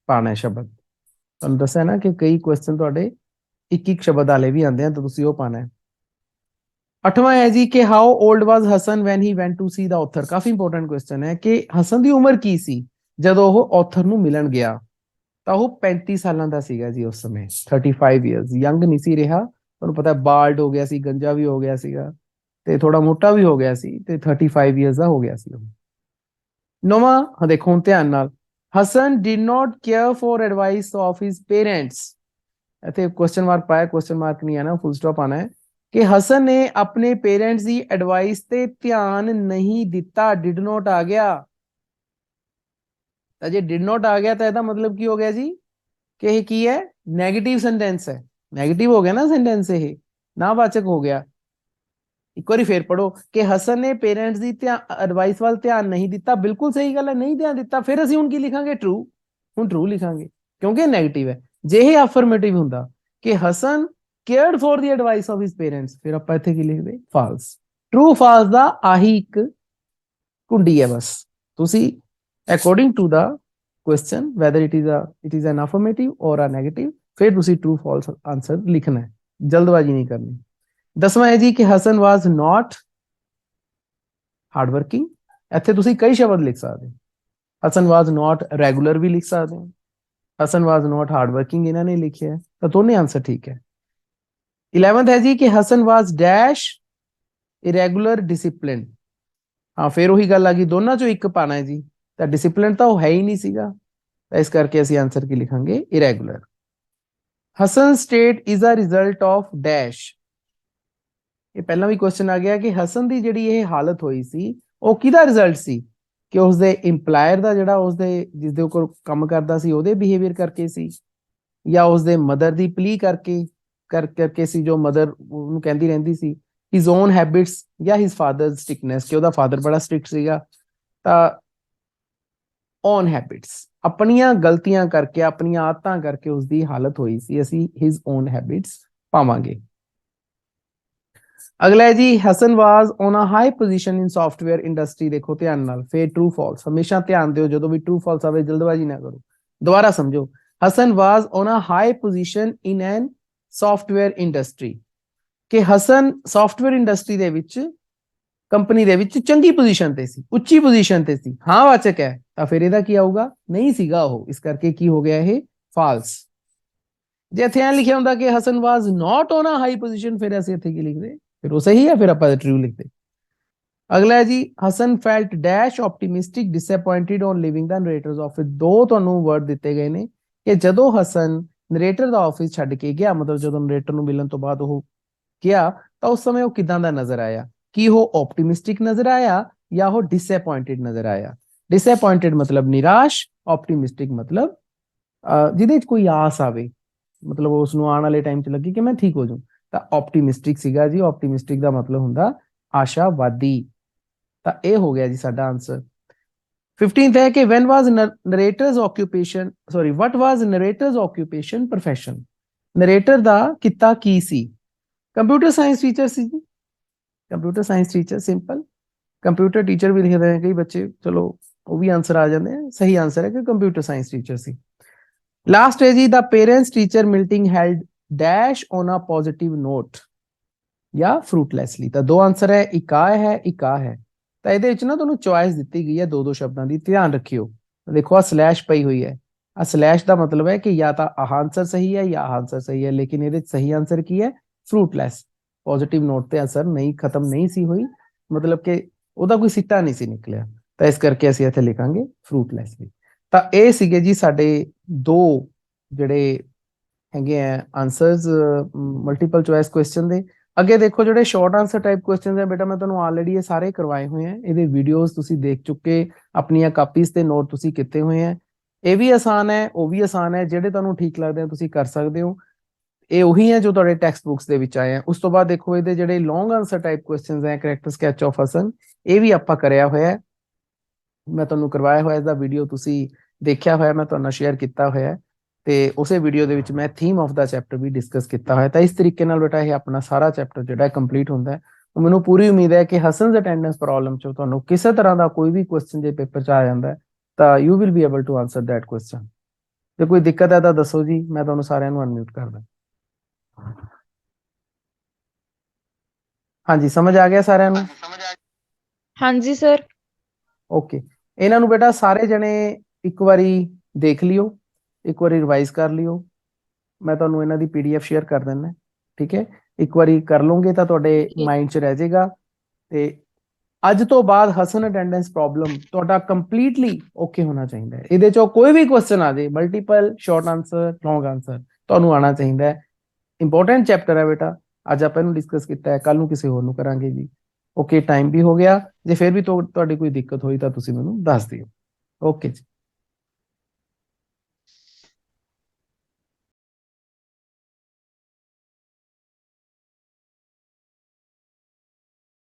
ਪਾਣਾ ਸ਼ਬਦ। ਤੁਹਾਨੂੰ ਦੱਸਿਆ ਨਾ ਕਿ ਕਈ ਕੁਐਸਚਨ ਤੁਹਾਡੇ ਇੱਕ ਇੱਕ ਸ਼ਬਦ ਵਾਲੇ ਵੀ ਆਉਂਦੇ ਆ, ਤਾਂ ਤੁਸੀਂ ਉਹ ਪਾਣਾ ਹੈ। ਅੱਠਵਾਂ ਹੈ ਜੀ ਕਿ how old was Hasan when he went to see the author. ਕਾਫੀ ਇੰਪੋਰਟੈਂਟ ਕੁਐਸਚਨ ਹੈ ਕਿ ਹਸਨ ਦੀ ਉਮਰ ਕੀ ਸੀ ਜਦੋਂ ਉਹ ਆਥਰ ਨੂੰ ਮਿਲਣ ਗਿਆ? ਤਾਂ ਉਹ 35 ਸਾਲਾਂ ਦਾ ਸੀਗਾ ਜੀ ਉਸ ਸਮੇਂ। 35 ਇਅਰਸ, ਯੰਗ ਨਹੀਂ ਸੀ ਰਿਹਾ। ਤੁਹਾਨੂੰ ਪਤਾ ਬਾਲਡ ਹੋ ਗਿਆ ਸੀ, ਗੰਜਾ ਵੀ ਹੋ ਗਿਆ ਸੀਗਾ, ਤੇ ਥੋੜਾ ਮੋਟਾ ਵੀ ਹੋ ਗਿਆ ਸੀ, ਤੇ 35 ਇਅਰਸ ਦਾ ਹੋ ਗਿਆ ਸੀ ਉਹ। ਨੌਵਾਂ ਦੇਖੋ ਹੁਣ ਧਿਆਨ ਨਾਲ, Hasan did not care for advice of his parents. ਇੱਥੇ ਕੁਐਸਚਨ ਮਾਰਕ ਪਾਇਆ, ਕੁਐਸਚਨ ਮਾਰਕ ਨਹੀਂ ਆਣਾ, ਫੁੱਲ ਸਟਾਪ ਆਣਾ ਹੈ ਕਿ ਹਸਨ ਨੇ ਆਪਣੇ ਪੇਰੈਂਟਸ ਦੀ ਐਡਵਾਈਸ ਤੇ ਧਿਆਨ ਨਹੀਂ ਦਿੱਤਾ। ਡਿਡ ਨਾਟ ਆ ਗਿਆ, ਤਾਂ ਜੇ ਡਿਡ ਨਾਟ ਆ ਗਿਆ ਤਾਂ ਇਹਦਾ ਮਤਲਬ ਕੀ ਹੋ ਗਿਆ ਜੀ? ਕਿ ਇਹ ਕੀ ਹੈ? ਨੈਗੇਟਿਵ ਸੈਂਟੈਂਸ ਹੈ। ਨੈਗੇਟਿਵ ਹੋ ਗਿਆ ਨਾ ਸੈਂਟੈਂਸ, ਇਹ ਨਾਵਾਚਕ ਹੋ ਗਿਆ। एक बार फिर पढ़ो कि हसन ने पेरेंट्स की एडवाइस वाल ध्यान नहीं दिता, बिल्कुल सही गल है, नहीं ध्यान दिता। फिर ਅਸੀਂ ਹੁਣ ਕੀ ਲਿਖਾਂਗੇ? ट्रू। ਹੁਣ ट्रू ਲਿਖਾਂਗੇ क्योंकि नेगेटिव है। जे ਇਹ ਅਫਰਮੇਟਿਵ ਹੁੰਦਾ कि Hasan cared for the advice of his parents, फिर ਆਪਾਂ ਇੱਥੇ ਕੀ ਲਿਖਦੇ? ਫਾਲਸ। ट्रू ਫਾਲਸ ਦਾ ਆਹੀ ਇੱਕ ਕੁੰਡੀ ਹੈ ਬਸ। ਤੁਸੀਂ according to the question whether it is an affirmative or a negative, फिर ਤੁਸੀਂ true false आंसर लिखना है, जल्दबाजी नहीं करनी। 10वां है जी कि हसन वाज नॉट हार्डवर्किंग। ਇੱਥੇ ਤੁਸੀਂ ਕਈ ਸ਼ਬਦ ਲਿਖ ਸਕਦੇ ਹੋ। हसन वाज नॉट रेगुलर भी लिख सकते हो, हसन वाज नॉट हार्डवर्किंग इन्होंने लिखिया है, तो दोनों आंसर ठीक है। 11th है जी कि Hasan was dash irregular discipline. हाँ फिर वही गल आ गई, दोनों चो एक पाना है जी, तो डिसिप्लिन तो है ही नहीं सीगा, तो इस करके असं आंसर की लिखांगे? Irregular. Hasan state is a result of dash. ये पहला भी क्वेश्चन आ गया कि हसन की जिहड़ी ये हालत हुई सी ਉਹ ਕਿਹਦਾ ਰਿਜ਼ਲਟ ਸੀ? ਕਿ ਉਸਦੇ ਇੰਪਲਾਇਰ ਦਾ ਜਿਹੜਾ ਉਸਦੇ ਜਿਸਦੇ ਉੱਪਰ ਕੰਮ ਕਰਦਾ ਸੀ ਉਹਦੇ ਬਿਹੇਵੀਅਰ ਕਰਕੇ ਸੀ, ਜਾਂ ਉਸਦੇ ਮਦਰ ਦੀ ਪਲੀ ਕਰਕੇ ਸੀ, ਜੋ ਮਦਰ ਉਹਨੂੰ ਕਹਿੰਦੀ ਰਹਿੰਦੀ ਸੀ, ਹਿਜ਼ ਓਨ ਹੈਬਿਟਸ ਜਾਂ ਹਿਜ਼ ਫਾਦਰ ਸਟ੍ਰਿਕਨੈਸ, ਕਿ ਉਹਦਾ ਫਾਦਰ ਬੜਾ ਸਟ੍ਰਿਕਟ ਸੀਗਾ। ਤਾਂ ਓਨ ਹੈਬਿਟਸ, ਆਪਣੀਆਂ ਗਲਤੀਆਂ ਕਰਕੇ, ਆਪਣੀਆਂ ਆਦਤਾਂ ਕਰਕੇ ਉਸਦੀ ਹਾਲਤ ਹੋਈ ਸੀ, ਅਸੀਂ ਹਿਜ਼ ਓਨ ਹੈਬਿਟਸ ਪਾਵਾਂਗੇ। अगला है जी Hasan was on a high position in software industry. देखो ध्यान नाल, फिर ट्रू फॉल्स हमेशा ध्यान दो, जो भी ट्रू फॉल्स आवे जल्दबाजी ना करो, दोबारा समझो। Hasan was on a high position in an software industry, कि हसन सॉफ्टवेयर इंडस्ट्री दे विच कंपनी दे विच चंगी पोजीशन ते सी, उच्ची पोजीशन ते सी। हाँ वाचक है, तो फिर ਇਹਦਾ ਕੀ ਆਊਗਾ? नहीं सीगा ਉਹ, इस करके की हो गया ये फॉल्स। जे इत्थे ऐ लिखिया ਹੁੰਦਾ कि Hasan was not on a high position, फिर ਅਸੀਂ ਇੱਥੇ ਕੀ ਲਿਖਦੇ? फिर वो सही है, फिर आप ट्रू लिखते। अगला है जी Hasan felt dash optimistic disappointed on living the narrator's office. दो ਤੁਹਾਨੂੰ वर्ड दिते गए ने कि ਜਦੋਂ हसन नरेटर ਦਾ ਆਫਿਸ ਛੱਡ ਕੇ ਗਿਆ, मतलब ਜਦੋਂ ਨਰੇਟਰ ਨੂੰ ਮਿਲਣ ਤੋਂ ਬਾਅਦ ਉਹ ਗਿਆ, ਤਾਂ ਉਸ ਸਮੇਂ ਉਹ ਕਿਦਾਂ ਦਾ ਨਜ਼ਰ ਆਇਆ? ਕਿ ਉਹ ऑप्टिमिस्टिक नजर आया या वो डिसअपॉइंटेड नजर आया? डिसअपॉइंटेड मतलब निराश, ऑप्टिमिस्टिक मतलब ਜਿਹਦੇ ਚ ਕੋਈ ਆਸ ਆਵੇ, मतलब ਉਸ ਨੂੰ ਆਉਣ ਵਾਲੇ ਟਾਈਮ ਚ ਲੱਗੇ ਕਿ ਮੈਂ ਠੀਕ ਹੋ ਜਾਊਂ, ਤਾਂ ऑप्टिमिस्टिक ਸੀਗਾ जी। ऑप्टिमिस्टिक ਦਾ ਮਤਲਬ ਹੁੰਦਾ ਆਸ਼ਾਵਾਦੀ। ਤਾਂ ਇਹ ਹੋ ਗਿਆ ਜੀ ਸਾਡਾ ਆਨਸਰ। 15th है कि when was narrator's occupation, sorry, what was narrator's occupation profession? narrator ਦਾ ਕਿੱਤਾ ਕੀ ਸੀ? ਕੰਪਿਊਟਰ ਸਾਇੰਸ ਟੀਚਰ ਸੀ ਜੀ, computer science teacher, simple. Computer teacher ਵੀ ਲਿਖਦੇ ਨੇ ਕਈ ਬੱਚੇ, ਚਲੋ ਉਹ ਵੀ ਆਨਸਰ ਆ ਜਾਂਦੇ ਆ। ਸਹੀ ਆਨਸਰ ਹੈ ਕਿ ਕੰਪਿਊਟਰ ਸਾਇੰਸ ਟੀਚਰ ਸੀ। ਲਾਸਟ ਹੈ ਜੀ the parents teacher meeting held dash on a positive note या फ्रूटलैसली। ਤਾਂ ਦੋ ਆਨਸਰ ਹੈ, ਇੱਕ ਆ ਹੈ, ਇੱਕ ਆ ਹੈ। ਤਾਂ ਇਹਦੇ ਵਿੱਚ ਨਾ ਤੁਹਾਨੂੰ ਚੁਆਇਸ ਦਿੱਤੀ ਗਈ ਹੈ ਦੋ ਦੋ ਸ਼ਬਦਾਂ ਦੀ, ਧਿਆਨ ਰੱਖਿਓ। ਦੇਖੋ ਆ ਸਲੈਸ਼ ਪਈ ਹੋਈ ਹੈ, ਆ ਸਲੈਸ਼ ਦਾ ਮਤਲਬ ਹੈ ਕਿ ਜਾਂ ਤਾਂ ਆਹ ਆਨਸਰ ਸਹੀ ਹੈ ਜਾਂ ਆਹ ਆਨਸਰ ਸਹੀ ਹੈ, ਲੇਕਿਨ ਇਹਦੇ ਸਹੀ ਆਨਸਰ ਕੀ ਹੈ? ਫਰੂਟਲੈਸ। ਪੋਜ਼ਿਟਿਵ ਨੋਟ ਤੇ ਅਸਰ ਨਹੀਂ, ਖਤਮ ਨਹੀਂ ਸੀ ਹੋਈ, ਮਤਲਬ ਕਿ ਉਹਦਾ ਕੋਈ ਸਿੱਟਾ ਨਹੀਂ ਸੀ ਨਿਕਲਿਆ, ਤਾਂ ਇਸ ਕਰਕੇ ਅਸੀਂ ਇੱਥੇ ਲਿਖਾਂਗੇ ਫਰੂਟਲੈਸਲੀ। ਤਾਂ ਇਹ ਸੀਗੇ ਜੀ ਸਾਡੇ ਦੋ ਜਿਹੜੇ ਹੈਗੇ ਆ ਆਨਸਰਸ ਮਲਟੀਪਲ ਚੁਆਇਸ ਕੁਐਸਚਨ ਦੇ। ਅੱਗੇ ਦੇਖੋ ਜਿਹੜੇ ਸ਼ਾਰਟ ਆਨਸਰ ਟਾਈਪ ਕੁਐਸਚਨਸ ਹੈ ਬੇਟਾ, ਮੈਂ ਤੁਹਾਨੂੰ ਆਲਰੇਡੀ ਇਹ ਸਾਰੇ ਕਰਵਾਏ ਹੋਏ ਆ, ਇਹਦੇ ਵੀਡੀਓਜ਼ ਤੁਸੀਂ ਦੇਖ ਚੁੱਕੇ, ਆਪਣੀਆਂ ਕਾਪੀਜ਼ ਤੇ ਨੋਟ ਤੁਸੀਂ ਕੀਤੇ ਹੋਏ ਆ। ਇਹ ਵੀ ਆਸਾਨ ਹੈ, ਉਹ ਵੀ ਆਸਾਨ ਹੈ, ਜਿਹੜੇ ਤੁਹਾਨੂੰ ਠੀਕ ਲੱਗਦੇ ਆ ਤੁਸੀਂ ਕਰ ਸਕਦੇ ਹੋ। ਇਹ ਉਹੀ ਹੈ ਜੋ ਤੁਹਾਡੇ ਟੈਕਸਟ ਬੁੱਕਸ ਦੇ ਵਿੱਚ ਆਏ ਆ। ਉਸ ਤੋਂ ਬਾਅਦ ਦੇਖੋ ਇਹਦੇ ਜਿਹੜੇ ਲੌਂਗ ਆਨਸਰ ਟਾਈਪ ਕੁਐਸਚਨਸ ਹੈ, ਕਰੈਕਟਰ ਸਕੈਚ ਆਫ ਹਸਨ, ਇਹ ਵੀ ਆਪਾਂ ਕਰਿਆ ਹੋਇਆ, ਮੈਂ ਤੁਹਾਨੂੰ ਕਰਵਾਇਆ ਹੋਇਆ, ਇਹਦਾ ਵੀਡੀਓ ਤੁਸੀਂ ਦੇਖਿਆ ਹੋਇਆ, ਮੈਂ ਤੁਹਾਨੂੰ ਸ਼ੇਅਰ ਕੀਤਾ ਹੋਇਆ। ਤੇ ਉਸੇ ਵੀਡੀਓ ਦੇ ਵਿੱਚ ਮੈਂ ਥੀਮ ਆਫ ਦਾ ਚੈਪਟਰ ਵੀ ਡਿਸਕਸ ਕੀਤਾ ਹੋਇਆ। ਤਾਂ ਇਸ ਤਰੀਕੇ ਨਾਲ ਬੇਟਾ ਇਹ ਆਪਣਾ ਸਾਰਾ ਚੈਪਟਰ ਜਿਹੜਾ ਕੰਪਲੀਟ ਹੁੰਦਾ ਹੈ। ਮੈਨੂੰ ਪੂਰੀ ਉਮੀਦ ਹੈ ਕਿ ਹਸਨਸ ਅਟੈਂਡੈਂਸ ਪ੍ਰੋਬਲਮ ਚੋਂ ਤੁਹਾਨੂੰ ਕਿਸੇ ਤਰ੍ਹਾਂ ਦਾ ਕੋਈ ਵੀ ਕੁਐਸਚਨ ਜੇ ਪੇਪਰ 'ਚ ਆ ਜਾਂਦਾ ਤਾਂ you will be able to answer that question. ਜੇ ਕੋਈ ਦਿੱਕਤ ਹੈ ਤਾਂ ਦੱਸੋ ਜੀ, ਮੈਂ ਤੁਹਾਨੂੰ ਸਾਰਿਆਂ ਨੂੰ ਅਨਮਿਊਟ ਕਰਦਾ। ਹਾਂਜੀ ਸਮਝ ਆ ਗਿਆ ਸਾਰਿਆਂ ਨੂੰ? ਹਾਂਜੀ ਸਰ। ਓਕੇ, ਇਹਨਾਂ ਨੂੰ ਬੇਟਾ ਸਾਰੇ ਜਣੇ ਇੱਕ ਵਾਰੀ ਦੇਖ ਲਿਓ, ਇੱਕ ਵਾਰੀ ਰਿਵਾਈਜ਼ ਕਰ ਲਿਓ। ਮੈਂ ਤੁਹਾਨੂੰ ਇਹਨਾਂ ਦੀ PDF ਸ਼ੇਅਰ ਕਰ ਦਿੰਦਾ, ਠੀਕ ਹੈ? ਇੱਕ ਵਾਰੀ ਕਰ ਲਓਗੇ ਤਾਂ ਤੁਹਾਡੇ ਮਾਈਂਡ 'ਚ ਰਹਿ ਜਾਏਗਾ। ਤੇ ਅੱਜ ਤੋਂ ਬਾਅਦ ਹਸਨ ਅਟੈਂਡੈਂਸ ਪ੍ਰੋਬਲਮ ਤੁਹਾਡਾ ਕੰਪਲੀਟਲੀ ਓਕੇ ਹੋਣਾ ਚਾਹੀਦਾ ਹੈ। ਇਹਦੇ 'ਚੋਂ ਕੋਈ ਵੀ ਕੁਐਸਚਨ ਆ ਜਾਏ, ਮਲਟੀਪਲ, ਸ਼ਾਰਟ ਆਨਸਰ, ਲੌਂਗ ਆਨਸਰ, ਤੁਹਾਨੂੰ ਆਉਣਾ ਚਾਹੀਦਾ ਹੈ। ਇੰਪੋਰਟੈਂਟ ਚੈਪਟਰ ਹੈ ਬੇਟਾ, ਅੱਜ ਆਪਾਂ ਇਹਨੂੰ ਡਿਸਕਸ ਕੀਤਾ ਹੈ, ਕੱਲ ਨੂੰ ਕਿਸੇ ਹੋਰ ਨੂੰ ਕਰਾਂਗੇ ਜੀ। ਓਕੇ, ਟਾਈਮ ਵੀ ਹੋ ਗਿਆ। ਜੇ ਫਿਰ ਵੀ ਤੁਹਾਡੀ ਕੋਈ ਦਿੱਕਤ ਹੋਈ ਤਾਂ ਤੁਸੀਂ ਮੈਨੂੰ ਦੱਸ ਦਿਓ। ਓਕੇ ਜੀ।